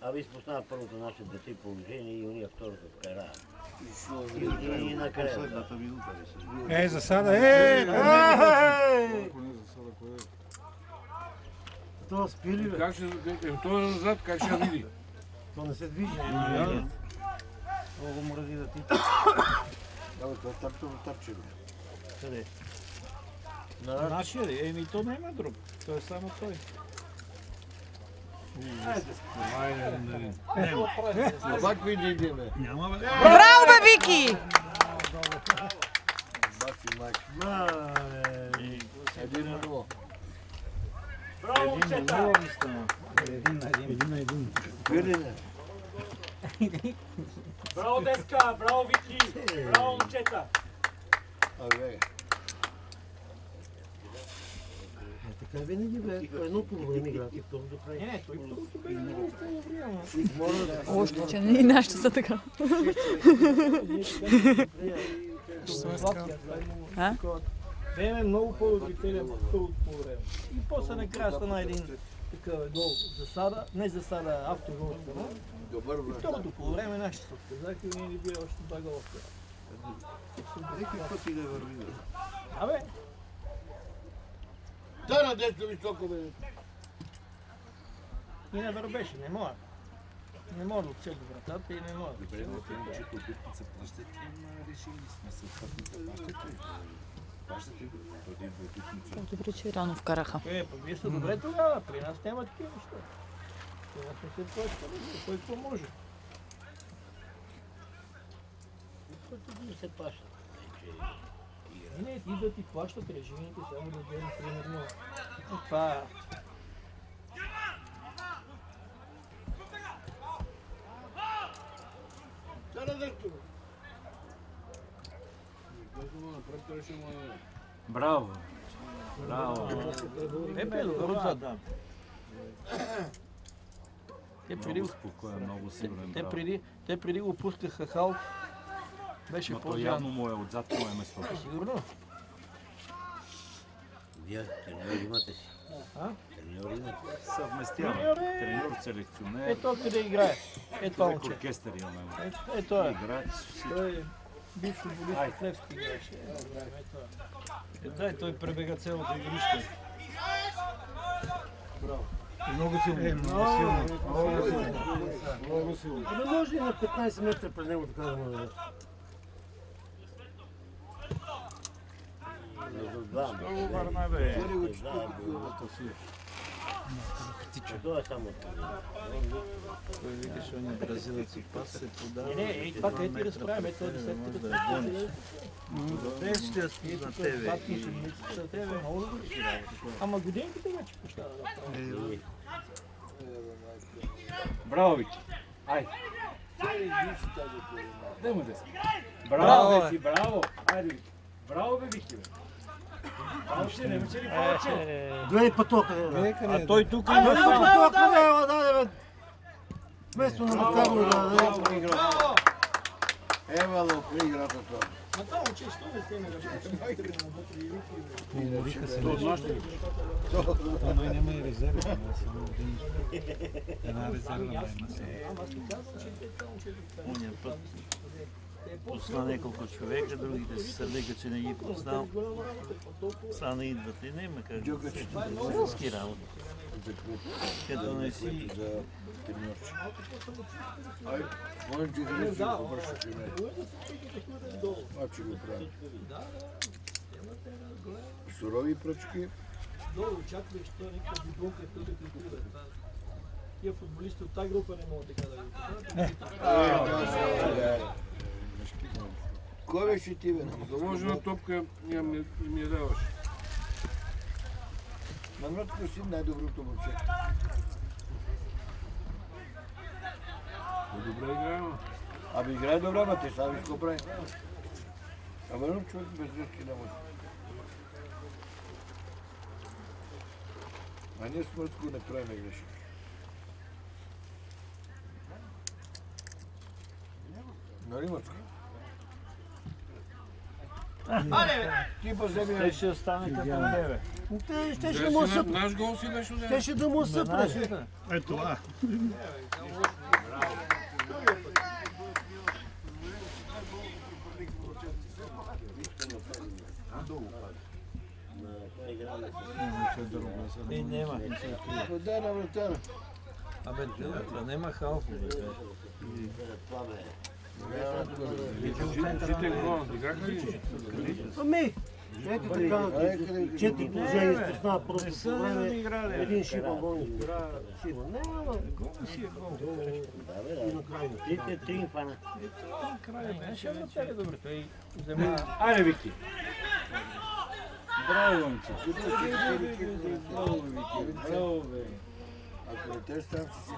Абе изпуснава първото наше дете положение и уния второто вкара. И накрая. Засада, Това спили, бе. Как ще... Това е назад, как ще я види? То не се движи. Много мрази да ти. Абе, това тапче, бе. Къде? Нашия ли? Еми, то няма друг. То е само той. Пак види, бе. Няма, бе. Браво, бе, Вики! Бати майка. Един на нула. Браво, момчета! Един на един. Вилине. Браво, Деска! Браво, Вики! Браво, момчета! Абе. Така винаги, бе. Едно по време играта и второто прави. Не, той второто бе много по-време. Още, че и нашите са така. Време много по-добри цели второто по време. И после накрая стана един такъв гол засада, не засада, автогол стана. Добър, бе. Второто по време нашите се отказаха и ние ни били още два гола. Какъв път и да върви, бе. Абе, Да, надежда високо, бе. и не върбеше, не мога. Не мога да отсега вратата и не мога. Добре, но те момчета обидница плащат им решили сме съответните плащат ли? Плащат ли? Този обидница. Добре, че рано вкараха. Пък вие сте добре тогава, при нас няма такива неща. Това сме се плащали, кой какво може. тук не се плащат. Не, ти да ти плащат режимите, само да дадем примерно. Това Браво! Браво! добро да. Много спокоен, много сигурен. Те преди го пускаха хал. Беше Но той по-зран. явно му е отзад това место. Сигурно. Вие треньор имате си. Треньор имате. Съвместяваме. Треньор, селекционер. Ето къде играе. Ето Човек момче. оркестър имаме. Ето е. Играч. Той е бивш футболист в Левски играеше. Дай, той пребега цялото игрище. Браво. Много силно. Много силно. Не може и на 15 метра пред него така да му даде. Между двама. Много варна бе. Това е само това. Той видиш, он е бразилец и пас се подава. Не, това къде ти разправяме, ето е десетката. Те ще я спи на тебе. За тебе много добре. Ама годинките вече пощава да правим. Браво, Вики! Айде! Дай му деска. Браво, бе си, браво! Айде, Вики! Браво, бе, Вики, бе! Повече, не вече ли повече? Гледай пътока, бе. А той тук Гледай има пътока, бе, даде, бе. Вместо на Макаро да даде. Ева, лопри играта това. Ма това момче, що не сте на Умориха се вече. Той няма и резерва, само една резерва има сега. Ама ти казвам, че това момче ония път. Пусна няколко човека, другите се сърдеха, че не ги познал. Са не идват и няма как да се селски работа. Като не си... Може ти да си го обръща при мен. А, че го прави. Сурови пръчки. Долу очакваш, що някаква библонка е тук и тук. Тия футболисти от тази група не могат така да ги покажат. Кой беше ти, бе? Заложена топка ми я даваш. Манотко си най-доброто момче. Добре играем. Абе играе добре, ама те сега виж го прави. Ама едно човек без грешки не може. А ние с Мъртко не правим грешки. Нали, Мъртко? Ти поземи... Те ще остане като тебе. Те ще му съпне. Наш гол си беше ударен. Те ще да му съпне. Ето това. Няма. Дай на вратара. Абе, това няма халфове, бе. Това бе. Жите гол, играха ли? Ами! Ето така, четири положения изпуснава просто по време. Един шипа гол. Не, ама. Да, бе, три инфана. Ще направи добре, той взема... Айде, Вики! Браво, момче! Браво, Вики! Браво, бе! Ако не те сам си си...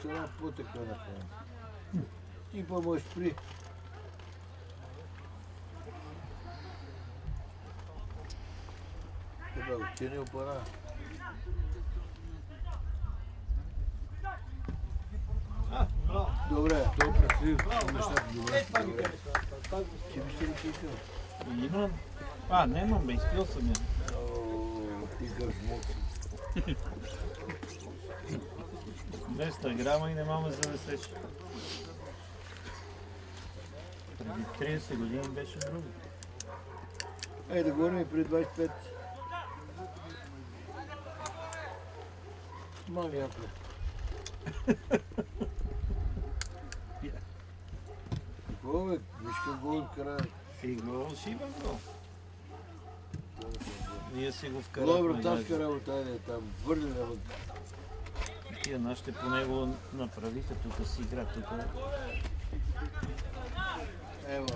Цена потека на това. Ти па му спри. Добре, оцени опара. Добре. Той преси нещата добре. Ти би се ли кикал? Имам. А, нямам, бе, изпил съм я. Ти гъжмот. 200 грама и не мама за да сеш. Преди 30 години беше друго. Ей, да говорим и преди 25. Мали яко. Какво бе? Виж как гол вкара. И гол си има гол. Ние си го вкарахме. Добро, таска работа е там. Върли на вън. тия нашите по него направиха, тук си игра, тук. Ево.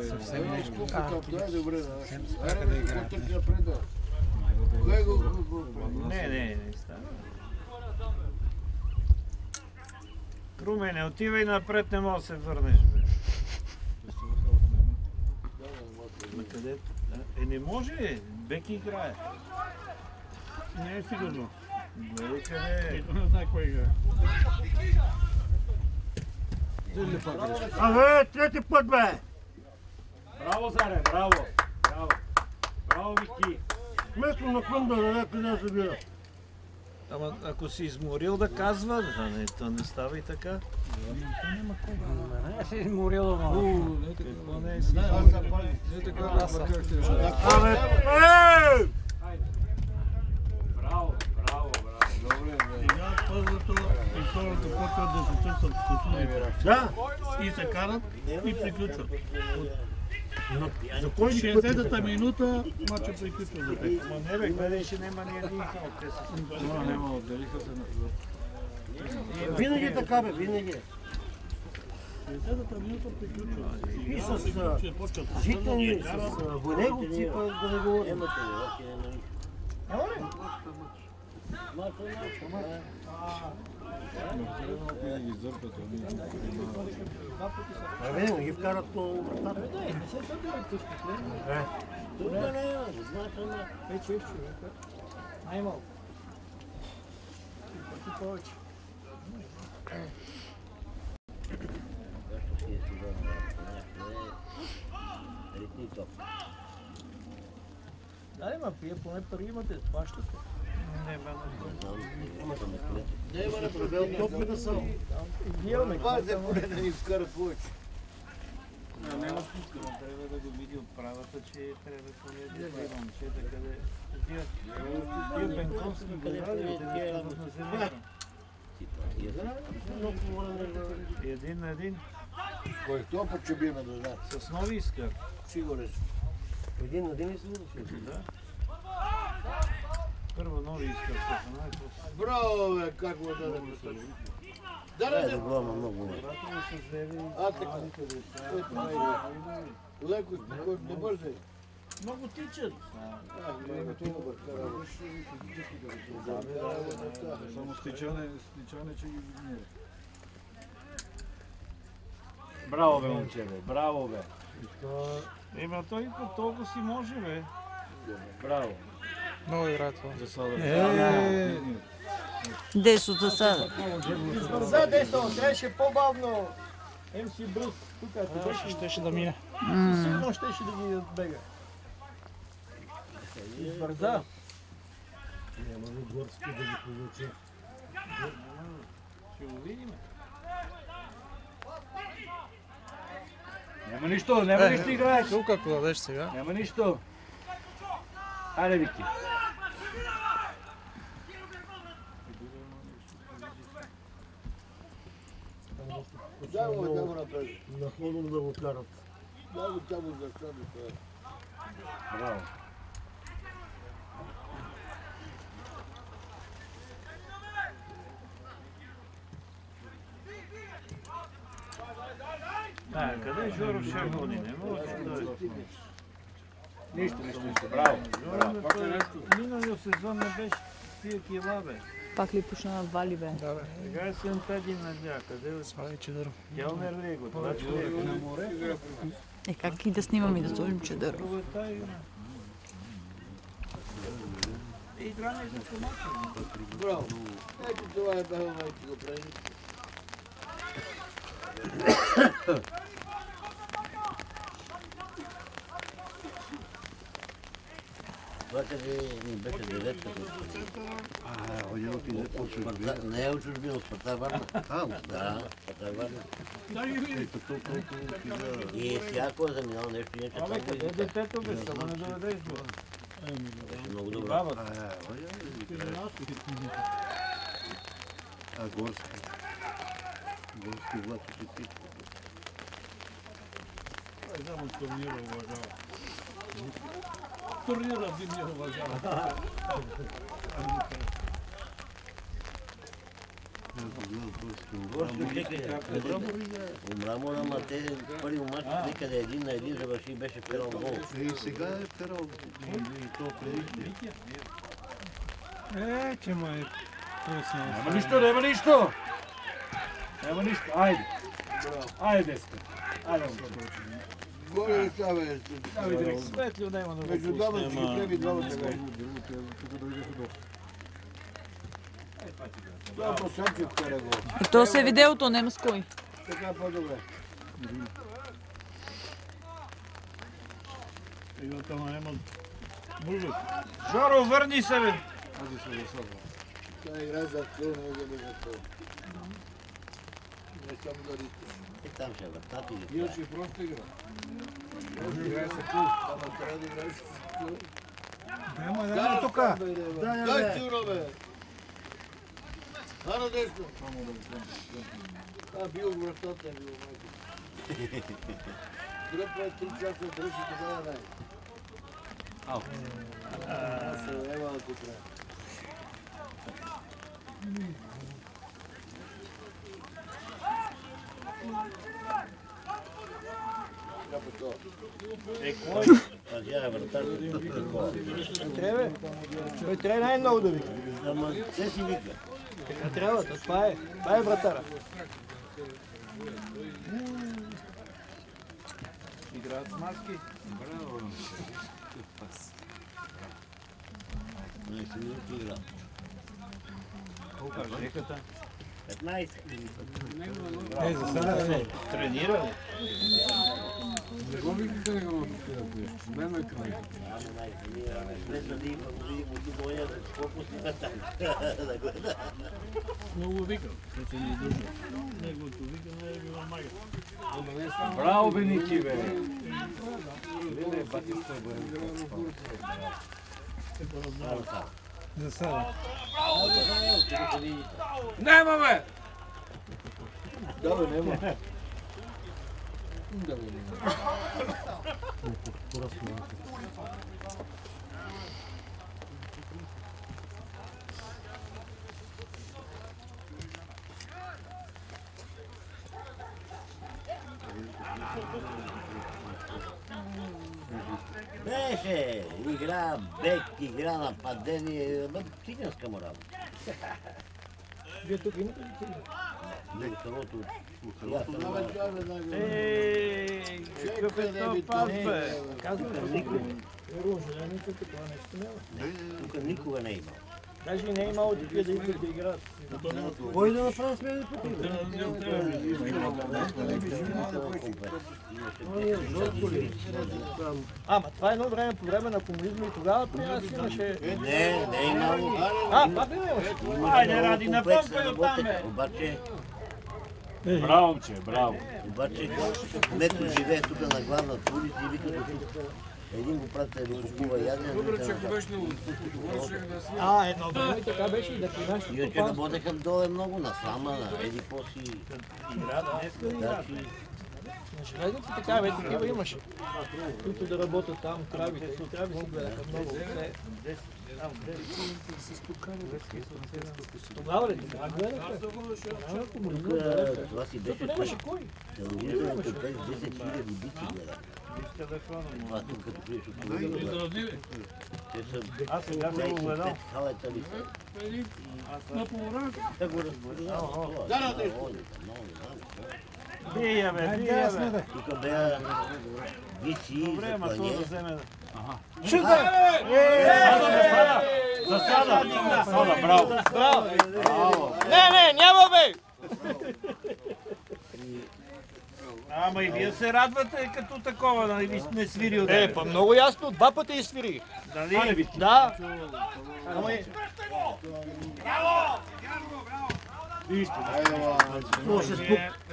Съвсем нещо. Това е добре, да. Съвсем спряха да играят. Кое го... Не става. Руме, не отивай напред, не мога да се върнеш, бе. Ма къде? Не може, Беки играе. Не е сигурно. Гледай къде е. Не знае кой играе. Абе, трети път, бе! Браво, Заре, браво! Браво! Браво, Вики! Вместо на клъм да даде къде се бира. Ама ако си изморил да казва, то не става и така. Не си изморил, ама. Какво не е си? Абе, ей! Браво, браво, браво! Сега първото и второто почват да се чувстват вкусни. Да, И се карат и приключват. за кой ли път? 60-та минута мача приключва за тях. Ма не бе, гледай, ще няма ни един хал. Те са Няма, отделиха се на... Винаги е така, бе, винаги. 60-та минута приключват. И с житени, с войнеговци, па да не говорим. Абе, не ги вкарат по вратата. Не се съдиме къщите. Вече 6 човека. Най-малко. Пъти повече. Да, ма вие поне пари имате, плащате. не бе, Не, ма не пребел топли да са. Имаме. Пазе поне да ни вкара повече. Трябва да го види от правата, че трябва поне да има момчета, къде тия бенковски гради, къде стават на земята. Един на един, Кой то път ще биеме да знае. с нови искър. Сигурен съм. Един на един и се Да. Първо нови искър, после. Браво, бе, как го даде достатъчно. Да, Добро, ама много. А, така. Леко, спокойно, не бързай. Много тичат. Само стичане, че ги гнева. Браво, бе, момче, бе, браво, бе. Ема той по толкова си може, бе. Браво. Много игра това. Десо засада. Избърза Десо, трябваше по-бавно. МС Брус, тук ако беше, Щеше да мине. сигурно щеше да ги отбега. Избърза. Няма ли горски да ги получи? Ще го видим. Няма нищо, няма нищо играеш. Тук ако дадеш сега. Няма нищо. Айде, Вики. Да, го да го направи. Находом да го карат. Да, го там за това. Браво. Къде е Жоро Шагони? Не може да дойде. Нищо, браво. Миналия сезон не беше с тия кила, бе. Пак ли почна да вали, бе? Да, бе. Сега е Сентади надя. Къде е? Слагай чедър. Келнер ли е го? Това човек на море? Как и да снимам и да сложим чедър? Това е игра не е за комата. Браво. Ето това е бе, майче го прави. Това къде ми беше деветка. Не е от чужбина, от Спартак Варна. Да, Спартак Варна. И всяко е заминало нещо, иначе това го Къде детето бе? Само не доведеш го. много добро. Бабата. Горски. Горски влад от екип. Ай, само турнира уважава. Турнира би ми уважава. Горско, чекай, Мрамор, ама те първи мач некъде 1-1 завърши и беше вкарал гол. И сега е вкарал и то преди. Че му е пуснал. Няма нищо, няма нищо! Няма нищо, айде! Айде, деска! Айде, Горе ли става е? Светли от него. Между двама ще ги преби двамата гай. Това Босанчев вкара гол. И то се видеото немской. Така по-добре. Жоро, върни се, бе! Това игра за клон, не за това. Не само да ритиш. Там ще въртати. Иначе просто игра. Играе се клон. Ама трябва да играеш с клон. Няма тука. Дай сигурно, бе. Ано десно. Бил връщатен, бил майко. Дръпва 3 часа дръжи тогава дай. Ау. Ева ако трябва. Пазя вратар. Трябва. Той трябва най-много да вика. Ама те си вика. Не трябва, това е. Това е вратара. Играят с маски. Браво, какъв пас. 15 минути игра. Колко е реката? 15. За сега тренира. Не го викаха да го отпират нещо. Не ме край. След да има години му ти боя за колко си там. Да гледа. Много викам, като се ни издържа. Неговото викане е било мага. Браво, бе, Ники, бе! Леле, Батиста, бе. За сега. Нема, бе! Да, бе, нема. Беше игра бек, игра нападение, циганска му работа. Вие тук имате ли цели? Не, самото. Какъв е това пас, бе? Казвам, никога. Желеница, такова нещо няма. Тук никога не е имал. Даже и не е имало такива да искат да играят. Кой да направи смени пъти? Ама това е едно време, по време на комунизма и тогава трябва да си имаше... Не, не е имало. Пак не имаше. Айде, Ради, напомпай оттам, бе! Обаче... Браво, момче, браво. Обаче, кметът живее тук на главната улица и вика до тук. Един го прати да купува ядене. Добре, че ако беше много. Говореше да си. Едно време така беше и да при нашето Иначе стопанство. работеха доле много, на Слама, на Еди Поси. Дачи. На железници така, бе, такива имаше. Които да работят там, кравите. И крави си гледаха много. Тогава ли? Тогава гледаха. Няма комунизма, гледаха. Това си беше Защото нямаше кой. телевизионен комплекс, 10 000 бици гледаха. Това тук като приеш от телевизора. Те са... Аз сега съм го гледал. Халета ли са? На половината. Да го разборя. Да, Бия, бе, бия, бе. тук бея бици, Добре, ама това да заклане. вземе. Засада, браво. Браво! Не, няма, бе! Ама и вие се радвате като такова, нали не свирил да Па много ясно, 2 пъти изсвири. Дали? Да. Ама и...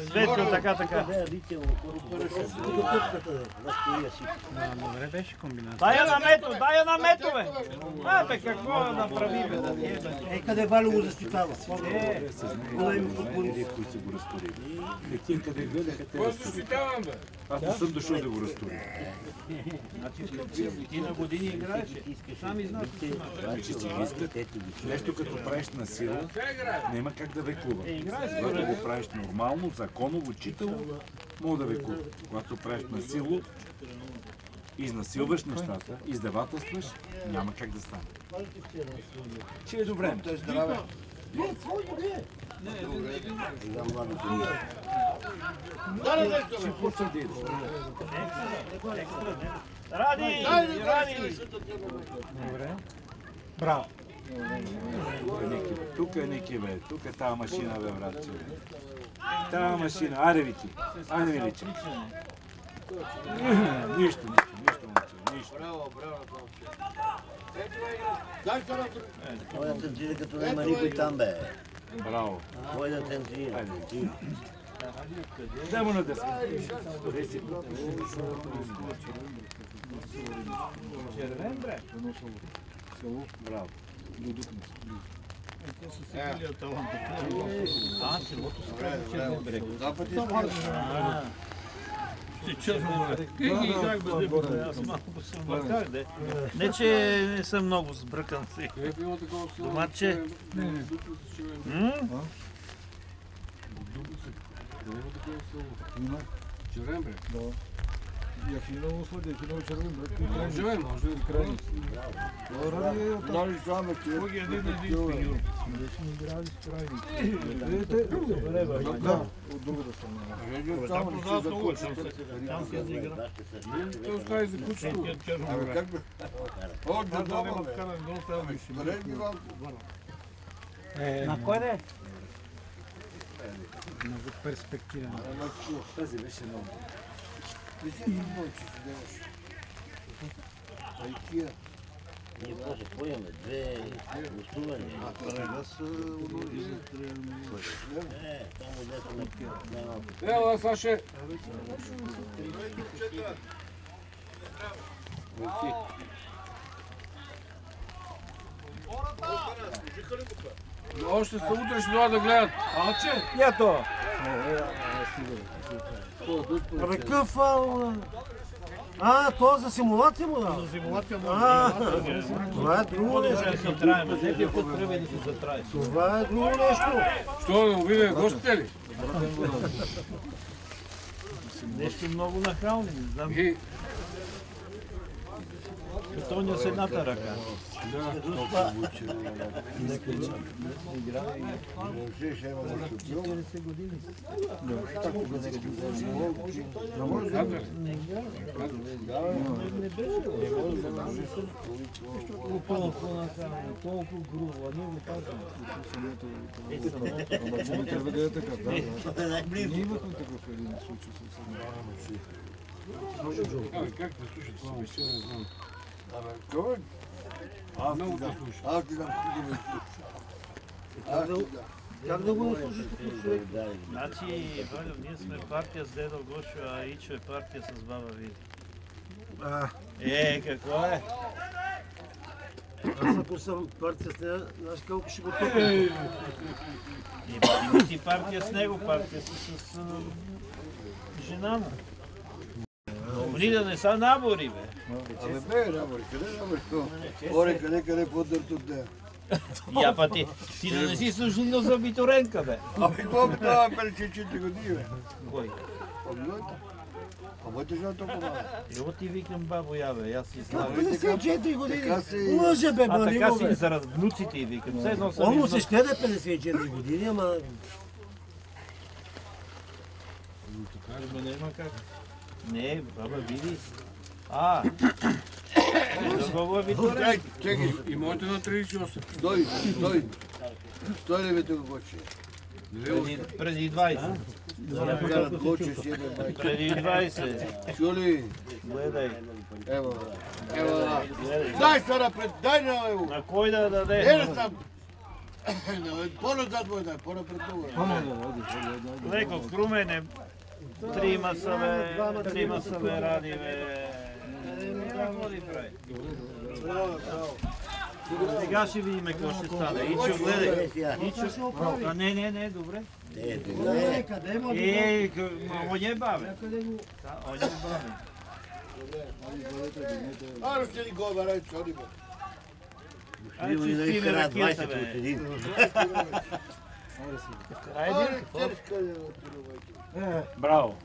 Светло, така. Бея бици около пътката, разкория си. Добре беше комбинация. Дай я на мето, бе. Бе, какво да направи, бе, да ни е, бе. Къде Валю го защитава? Които са го разтурили. Не ти къде гледаха, те Кой разтурили. защитавам, бе? Аз не съм дошъл да го разтуря. Ти на години играеш. Сам изнасяш. Значи си искат нещо като правиш на сила, няма как да толкова. Когато го правиш нормално, законово, читаво, мога да ви купя. Когато правиш насило, изнасилваш нещата, издевателстваш, няма как да стане. Че е добре. Той е здраве. Ще почва да идеш. Ради! Добре. Браво. Тук е Ники, бе. Тук е тази машина, бе, братче. Тази машина. Аре, Вики. Айде, Виличе. Нищо, момче. Нищо. Кой да тенцира, като няма никой там, бе? Браво. Кой да тенцира? Дай му на деска. Червен, бре. Браво. Селото се прави червен брег. Аз малко съм бърках, де. Не, че не съм много сбъркан си. Доматче. Червен брег. Яхиново слади, Яхиново червен брат. Може да е крайни. Нали знаме, че Други един фигур. Да сме играли с крайни. Видите? Да, от другата страна. там познават много, Там се заигра. Той остави за кучето. Абе, как бе? О, да дома, бе. Далеч ми малко. На кой де? Много перспектива. Тази беше много. Не си футбол, че си делаш. Айкия. Ние после поемаме две гостувания. Само дето най-малко. Ела, Саше! Още са утре ще дойдат да гледат. Ето! Абе, къв фаул? То за симулация му дава? За симулация му Това е друго нещо. Всеки път трябва да се затрае. Това е друго нещо. Що да обидем гостите ли? Нещо много нахално, не знам. Тоня с едната ръка. Толкова грубо, а ние го казваме. Трябва да е така, да. Ние имахме такъв един случай с Как да слушат това беше, не знам. Абе, кой? Аз ти дам хубаво. Аз ти дам. Как да го не слушаш като човек? Значи, Валю, ние сме партия с дедо Гошо, а Ичо е партия с баба Вили. Какво е? Аз ако съм партия с нея, знаеш колко ще го топя? Има си партия с него, партия с жена му. Они да не са набори, бе. Абе, бе, набори, къде набори? Оре, къде по-дърт от нея? Я па ти да не си служил за Биторенка, бе. Абе, колко това 54 години, бе? Кой? А моята жена толкова мала. Ево ти викам бабо я, бе, аз си знам. 54 години. Така си... Лъже, бе, А така Марино, си бе. заради внуците и викам. Все едно съм Он му и се ще да е 54 години, ама... Няма как. Не, баба види. За баба Биторенка. Чекай, И моите на 38. Стой ли бе тук, Гоче? Преди 20. Карат Гоче си ебе, майка. Преди 20. Чули? Гледай. Ево, дай стара пред, дай на его. На кой да даде? Ела сам. По-назад му дай, по-напред много. Леко, крумене. Трима са, бе, ради, бе. Какво ли прави? Сега ще видим какво ще стане. Ичо, гледай. Ичо. Не, добре. Къде му? Он е бабе. Он е бабе. Аро ще ни го барай, чоди бе. Ще да изкарат 20 от един. Браво!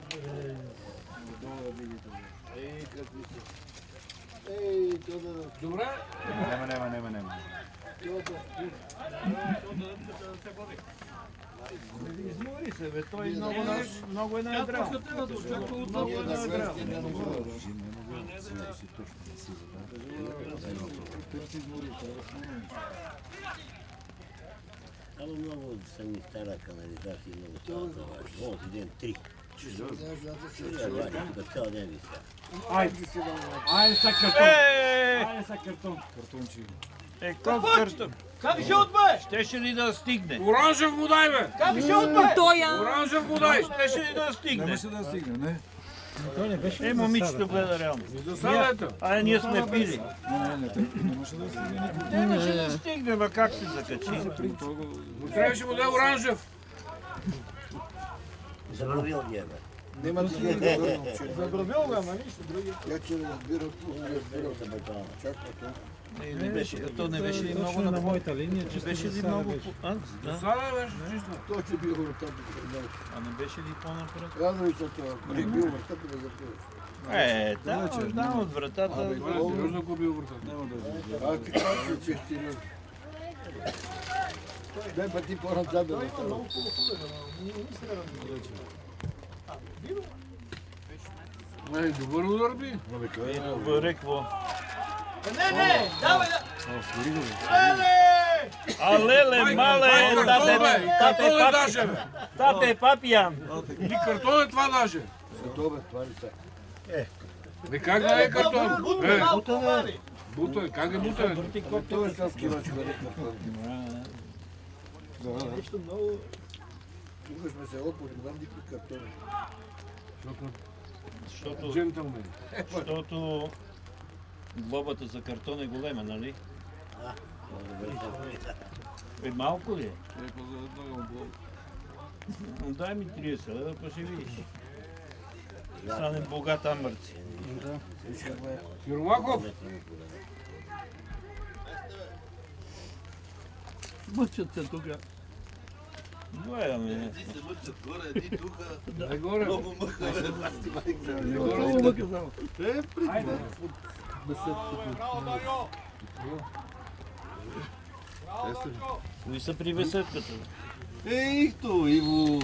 Добре. Нема. Измори се, бе, той много е наедрал. Ама много санитара канализация, много цялата важно. От един 3. Цял ден вися. Айде са картон! Айде са картон! Картончи. Какъв картон? Как ще отбе? Щеше ли да стигне? Оранжев му дай, бе! Как ще отбе? Оранжев му дай! Щеше ли да стигне? Нямаше да стигне, не. Той не беше Момичето гледа реално. Засадата! Ние сме пили. Нямаше да стигне. Нямаше да стигне, ма как се закачи? Трябваше му дай оранжев! Забравил ги е, бе. Нема да ги да върнам, че. Забравил го, ама нищо други. Я че разбирам, чакай това. То не беше ли много на моята линия, че беше ли много... Засада беше чисто. Той ще бил въртата. А не беше ли по-напред? Рано и след това. Ако не бил въртата, да запива. Там от вратата... Сериозно го бил въртата. Ти казваш, че ще не. Дай пъти по-назад да Той има много хубаво, ние не се разбираме. Добър удар би. Добре, какво? Не, давай да... Леле, мале, тате папиян. И картон е това даже. Добре, това ли са? Не как да е картон? Бута е, как е бута? Това е с килачка, да не Нещо много... Тук сме се опори, дам никакви картони. Защото глобата за картон е голема, нали? Малко ли е? Дай ми 30 лева, па ще видиш. Стане богат амърци. Юрмаков! Мъчат се тук. Гледаме. Ти се мъчат горе, едни духа. Дай горе. Много мъха. Много мъка само. Айде. Кои са при беседката? Ихто, Иво,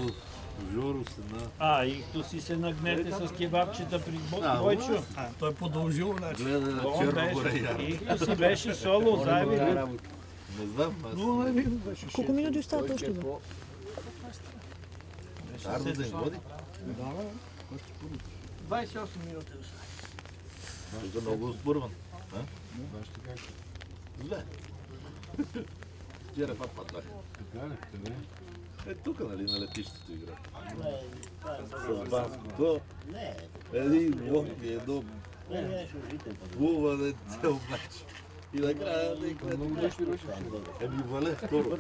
Жоро Сена. Ихто си се нагнете с кебабчета при Бойчо. Той продължил, значи. Гледа Черно горе. Ихто си беше соло, заеби. Не знам, аз... Колко минути остават още? 28 минути. Тук много спорван. Зле. Вчера пак паднах. Тук, нали, на летището игра. С Баско. Един блок и едно плуване цел матч. И накрая да играе. Вале второ.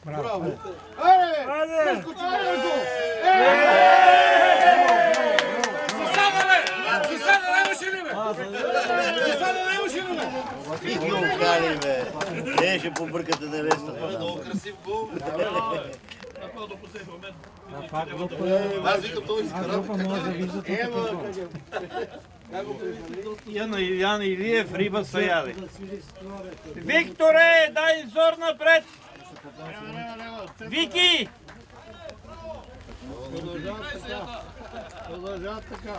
Браво! Айде! Засада нямаше ли, бе? Засада нямаше ли, бе? И ги окали, бе. Не, ще побъркате невестата. Много красив гол. Аз викам, той изкара. Може да виждате Ян Илиев, риба са яде. Викторе, дай зор напред! Вики! Продължават така.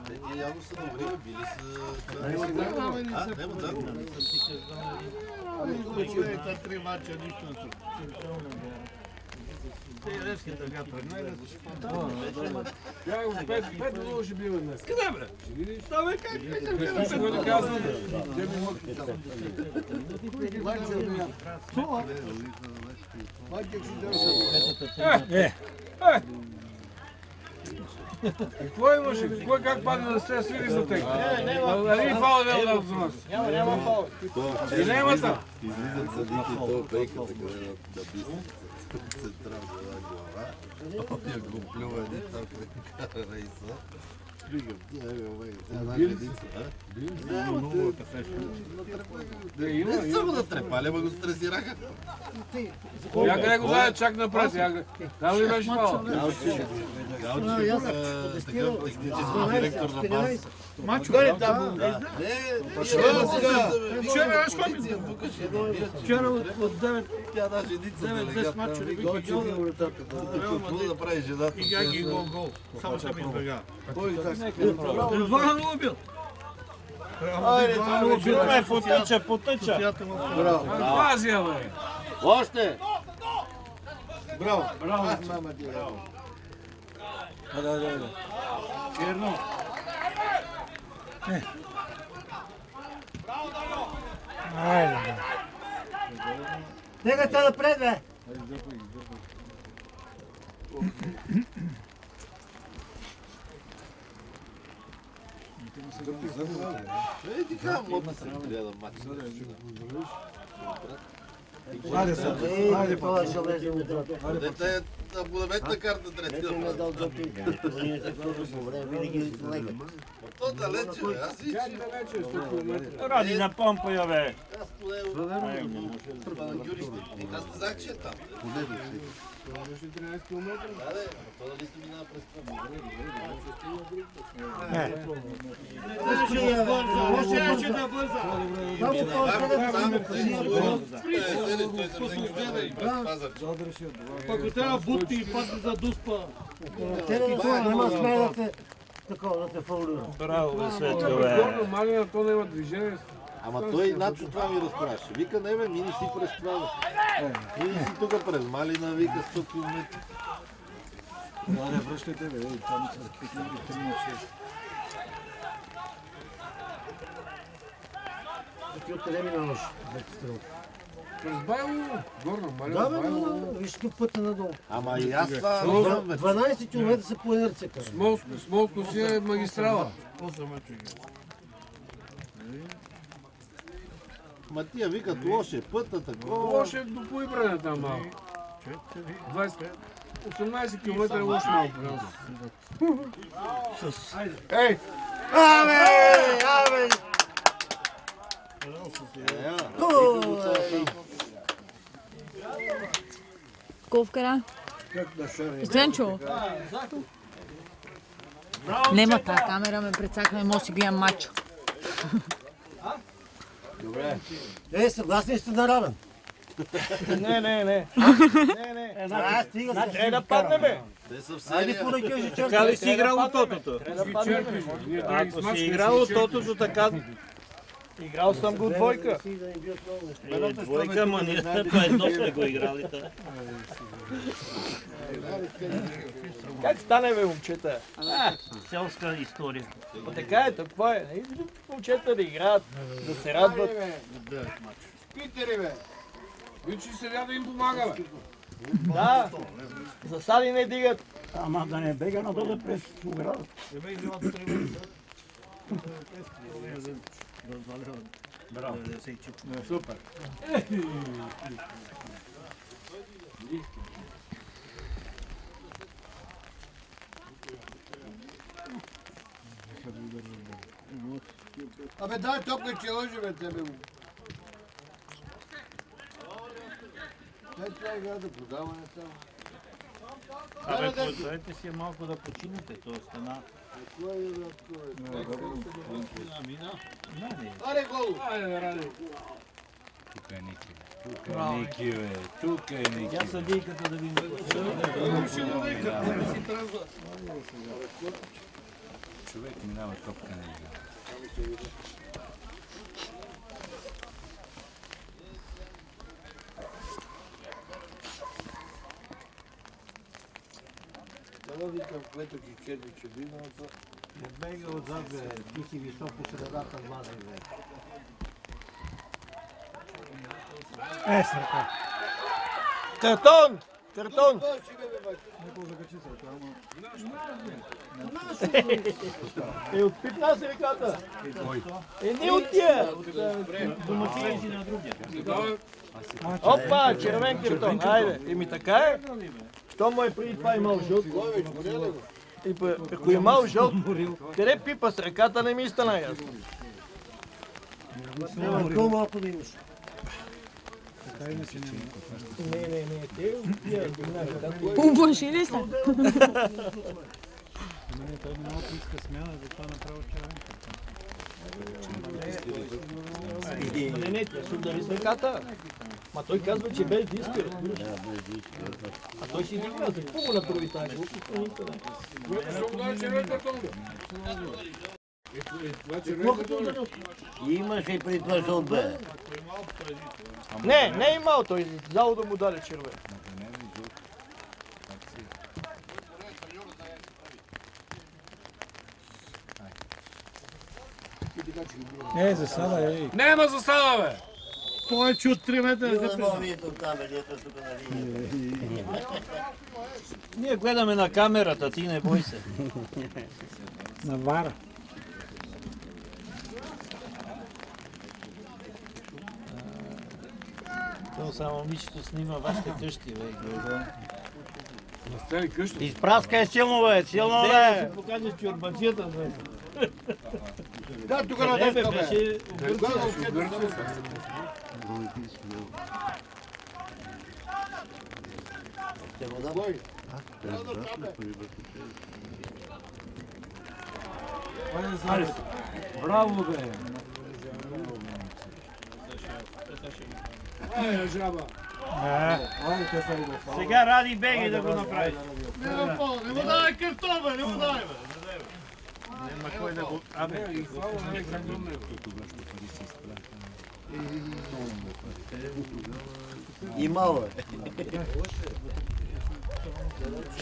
Те явно са добри, били са... Нямат загуба. Три мача, нищо не са. Те резки така тръгнали. Тя го 5 долу ще бива днес. Къде, бре? Ще видиш? Да, бе, как Не ще го да казвам. Какво имаше? Кой как падна да се свири за тег? Нали фал да дадат за нас? Няма фал. Дилемата. Излизат съдите, то пейка така да бисне. Централна глава. Я го плюва един там, кара рейса. Не само да трепали, ама го стресираха. Някъде го даде чак напред. Там ли беше това? Такъв технически директор на БАС. Вчера от 9 Тя даже едица делегат. мача не Какво да прави жената? и ги гол. Само ще ми избега. Кой така? 2-0 бил. Айде, това ме потъча. Пази, бе! Още! Браво! Браво. Мама ти браво! Айде. Черно. Айде. Нека те напред, бе! Ей, ти казвам, модно се гледам матч. Айде, това ще лезе отзад. Дете е абонаментна карта третия. Ме дал допинг. По време винаги лека. То далече, бе. Аз и Ради на помпа, я бе. аз поне аз не знах, че е там. Да, то дали се минава през това. Ако трябва бутти и падне за дуспа. Нема смея да те такова, да те фаулира. Браво, бе, Светко, бе. Малина, то няма движение. Ама той Начо това ми разпраща. Вика, не бе, мини си през това. Мини си тук през Малина, вика 100 км. Да, не връщайте, бе, там са пикнали 3 на 6. Ти откъде минаваш? През Байло, горно, Малина, Да, бе, Байло. виж тук пътя надолу. Ама и аз това... 12 км са по инерцията. Смолско си е магистрала. Ма тия викат лоше пътта, такова. Лошо е до поибране там малко. 18 км е лошо малко. Ей! Абе! Кой вкара? Зенчо. Нема тази камера, ме прецакаме, може си го имам мачо. Съгласни сте на равен. Не. Стига се. Трябва да падне, бе. Те са в Айде серия. поръки, кажи Така черта. ли си играл от тотото? Трябва да падне, бе. Ако си играл от тотото, така... Играл съм го двойка. Двойка, ма ние това едно сме го играли. Как стане, бе, момчета? Селска история. Така е, това е. Момчета да играят, да се радват. Питери, бе! Вичи седя да им помага, бе! Да, засади не дигат. Ама да не бега надолу през ограда. Браво. Супер. Абе, дай топка, че лъжи, бе, тебе му. Дай това игра да продава не само. Абе, дайте си малко да починете, то стана. Аре, гол! Айде, ради. Тук е Ники. Тук е Ники, бе. Тук е Ники. Тя съдийката да ви Човек минава топка на игра. Това викам, което ти черни чебината. Не бега отзад, бе. Ти си висок по средата, влазай, бе. Сърка. Картон! Картон! Отпитна се реката. Не от тия. доматините на другия. Опа, червен картон. Айде. Еми така е. Що му е преди това имал жълт? И ако е мал жълт, къде пипа с ръката, не ми стана ясно. Няма кол малко да имаш. Така иначе няма. Не, те Умъжи ли се? Не, той много иска смяна, затова направо Не, тя се удари с ръката. Ма той казва, че без диски, разбираш. Да, без диски. А той си дигна, за какво му направи тази глупост? Имаше и преди това жълт бе. Не е имал той, зало да му даде червен. засада, ей. Няма засада, бе! Повече от 3 метра Бил за да мога видите от там, ето тук на линията. Ние гледаме на камерата, ти не бой се. На вара. То само момичето снима вашите къщи, бе. Настели къща. Изпраскай силно, бе, силно, Да бе! си покажеш чорбаджията, бе. Да, тук на Бе, деска, бе! беше обърци. Те вода? Браво, бе! Ай, жаба. Сега ради беги да го направи. Не му давай картон, бе, не му давай, бе. Няма кой да го... Абе, и слава на нека до него. Имал, бе.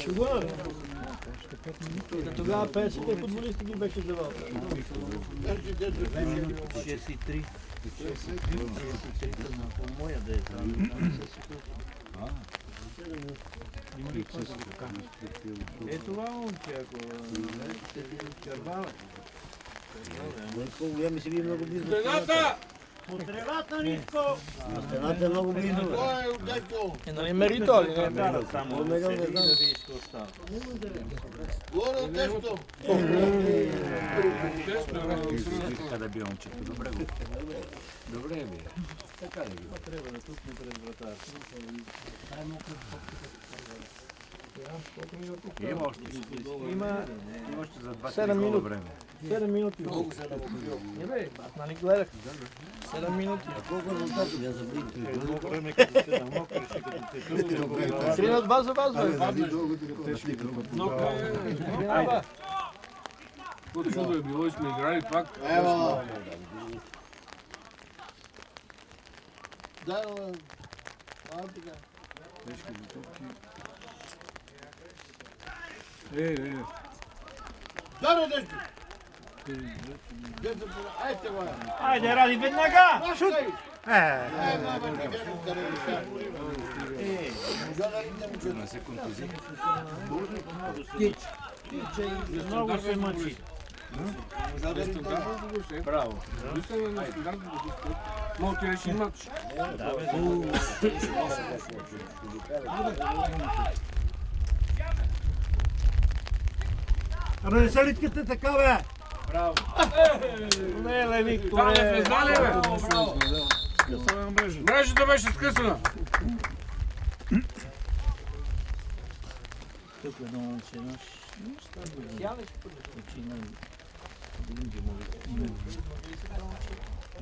Шугар. Тогава 50-те футболисти ги беше завал. 63. Моя да е там. Е това момче, ако... Червава. Я ми се ви много близо. Стената! По тревата, Ниско! Стената е много близо, бе. Е, нали мерито ли? Не, Да, само Не знам. да видиш какво става. Къде би момчето? Добре го. Добре би. Така да ги. Трябва да тупне пред врата. Има още. Има Има още за 2-3 7 минути. време. 7 минути. Не бе, аз нали гледах. 7 минути. Колко резултати бе за близо? Три на 2 за вас, бе. Айде. Какво чудо е било и сме играли пак. Ева! Айде, Ради, веднага! Шут! Не се контузи. Много се мъчи. Браво. Мога ти реши матч. Абе, не са литките така, бе! Браво. Леле, Там Викторе! не знали, бе. Мрежата беше скъсана. Тук едно момче наш. Почина Динджи му.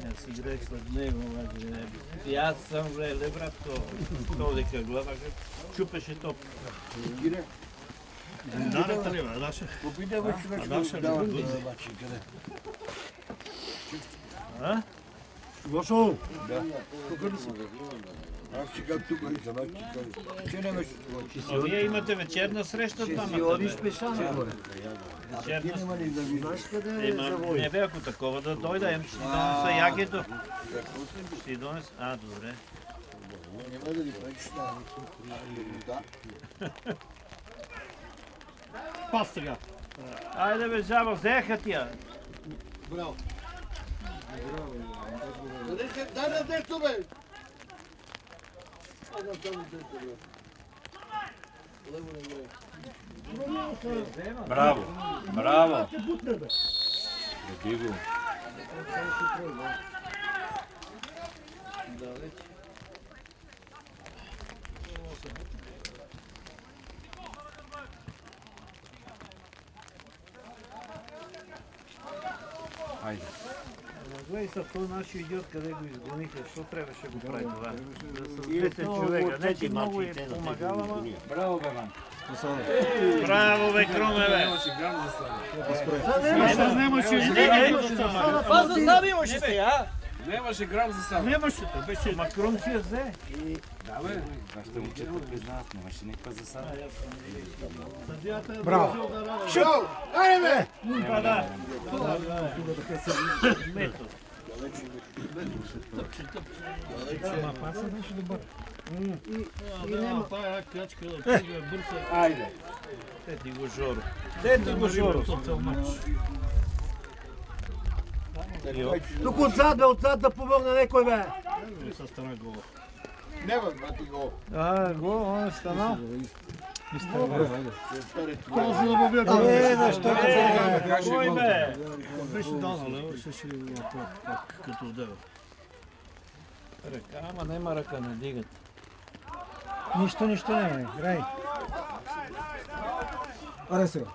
Аз играх след него, обаче не. И аз съм влезе, брат, то дека глава, чупеше топ. Да, не трябва, Даша. Попитай бе човек, да давам да обаче, къде? А? Лошо! Аз ще как тук и за нас ще кажа. Че не беше това. А вие имате вечерна среща двамата, бе. Вечерна. Има ли да ви знаеш къде Ема, не бе, ако такова да дойда, ще ти донеса ягето. Ще ти донеса... А, добре. Няма да ви пречиш да. Пас сега! Айде бе, жаба, взеха тия. Браво! Дай на дето, бе! Браво! Браво! Еди го. Хайде. Гледай са, този нашия идиот къде го изгониха, защо трябваше да го прави това? С 10 човека, не ти много е помагал, ама... Браво, бе, Ван. Браво, бе, Круме, бе! Па за сам имаше сега. Нямаше грам за сам. Нямаше, беше Макрон си я взе. Да, бе. Вашите момчета признаят, нямаше никаква засада. Браво! Шоу! Айде, бе! Да. И няма тая качка да отиде бързо. Айде. Тети го Жоро. Тети го Жоро. Тук отзад да помогне някой, бе! Със стана гола. Няма, брати гол. Гол, он е станал. Защо? Кой, бе? Беше дал на лево, ще като отдева. Ръка, ама нема ръка, не дигат. Нищо няма, грай. Аре сега.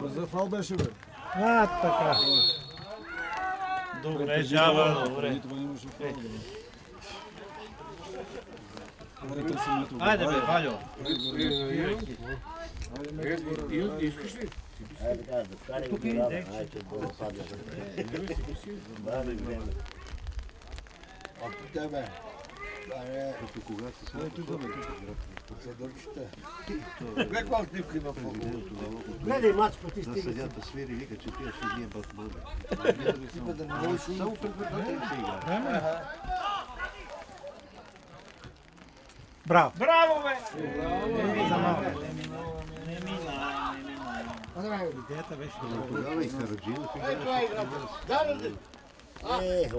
За фал беше, бе. Така. Добре, жаба, добре. Айде, бе, Валю. Искаш ли? Айде, да вкарай го глава, айде, да падне. Брави време. От тебе. Като когато се след тук, съдърчета. Гледай каква снимка има по Гледай мач против на Стига. съдята свири, вика, че тия съди е бъдат. Типа да не можеш само предварително се игра. Браво! Браво, бе! Идеята беше Тогава и Хараджинов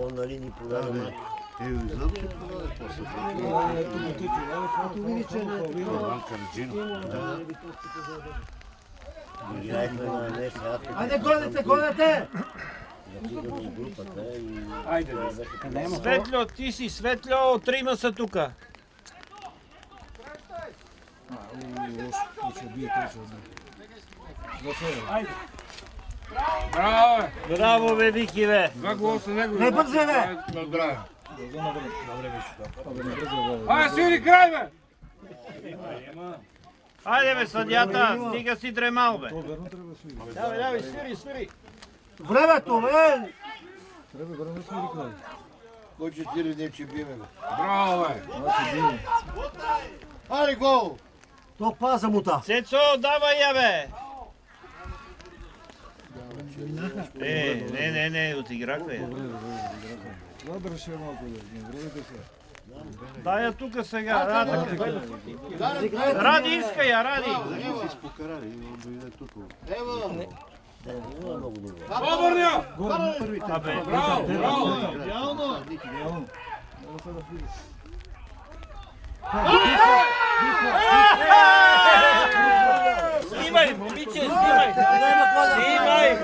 Он нали ни продаде мач. изобщо това е после. Иван Караджинов. Играехме на днес. Айде, гонете! Запидам от групата и... Айде, бе. Светло, ти си Светло, трима са тука. Браво, бе! Браво, бе, Вики, бе! Два гола са него. Не бързай, бе! Добре. Айде, свири край, бе! Айде, бе, съдята, стига си дремал, бе! Давай, свири. Времето, бе! Кой че ти не че биме, бе? Браво, бе! Аре, гол! То паза му та. Цецо, давай я, бе! Не, отиграха я. Дай я тука сега, Ради. Ради, иска я, Ради! Си спокарали, он дойде тук. Обърня! Абе, Браво! Снимай, момиче, снимай! Снимай!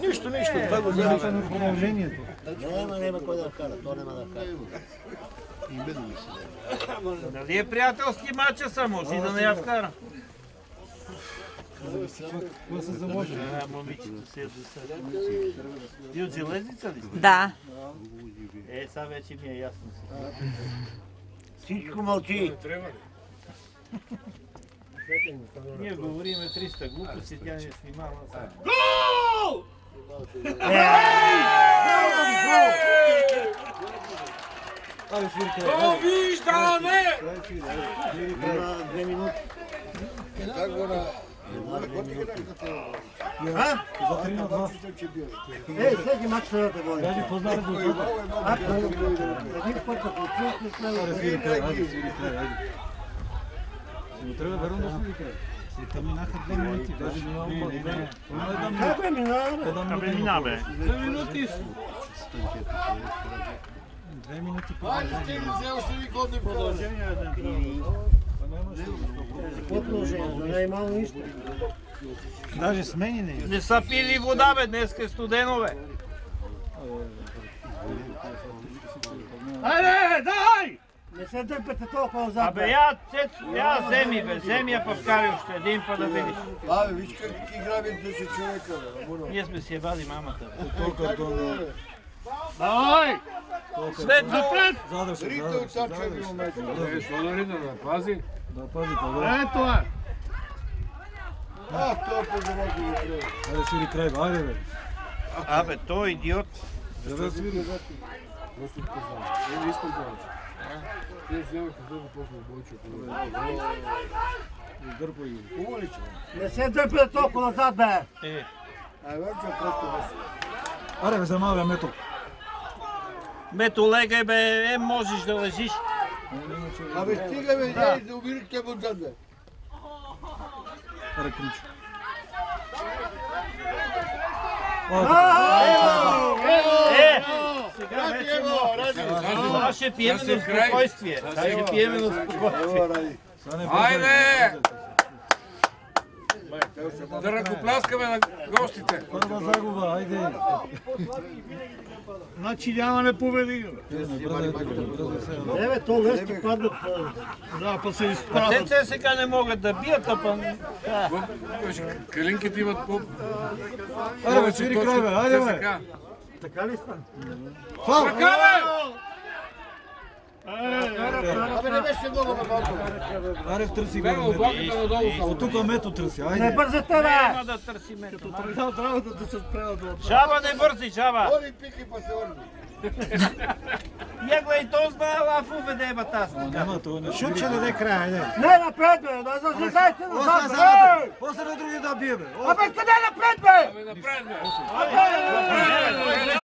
Нищо, това го вземеш. Няма кой да вкара, то няма да вкара. нали е приятелски матча само, си да не я вкара. Какво се заложи? Момичето си е до сега. Ти от железница ли сте? Да. Сега вече ми е ясно. Всичко мълчи. Ние говориме 300 глупости, тя не снимава. Гол! Довиждане! Има 2 минути. Как го на... Всеки матч трябва да води. Даже познават до това. Един път да получи, след това. Но трябва верно да свири край. Там минаха 2 минути, даже минава. Как бе минава? Абе, мина, бе. 2 минути. 2 минути. Хайде, стигни се, още ви годни продължение. Какво продължение? За най-мало нищо. Даже смени не. Не са пили вода, бе, днеска е студено, бе. Айде, дай! Не се дърпате толкова назад. Абе, я вземи, бе, вземи я па вкари още един път да видиш. Абе, виж как игра без 10 човека, бе. Ние сме си ебали мамата. Давай! След напред! Рите от Сача ви момент. Що да рида, да пази? Да пази по-добре. Ето е! А, това по-заводи ви трябва. Айде свири край, бе, айде бе. Абе, той идиот. Да свири. Просто казвам. Не искам повече. Те вземаха дълго после Бойчо. Издърпай ги. Хубаво ли, че? Не се дърпате толкова назад, бе! Абе, че просто без. Аре бе, замал бе, Мето. Мето, легай, бе, можеш да лежиш. Абе, стига бе, да убирихте го отзад, бе. Аре, Кринчо. Сега вече това ще пиеме на спокойствие. Това ще пиеме на спокойствие. Айде! Да ръкопляскаме на гостите. Първа загуба, айде. Значи нямаме победи. Не бе, то лесно падат. Да, па се Те изпадат. сега не могат да бият, а па... Калинките имат по... Аре бе, свири край бе, айде бе. Така ли стана? Фал! Така бе! Абе, не беше много на малко. Аре, търси го Бега на от Мето. лаката надолу само. От тук Мето търси, Не айде. бързате, бе! Няма да търси Мето. Трябва да се спрела да Жаба, не бързи, жаба! Оли пики па се орни. Я гледай, то знае лафове да е батаста. Няма, това не Шут ще даде края, айде. Не, напред, бе! Да зазидайте назад, бе! После на други да бие, бе. Абе, къде напред, бе? Напред, бе! Абе,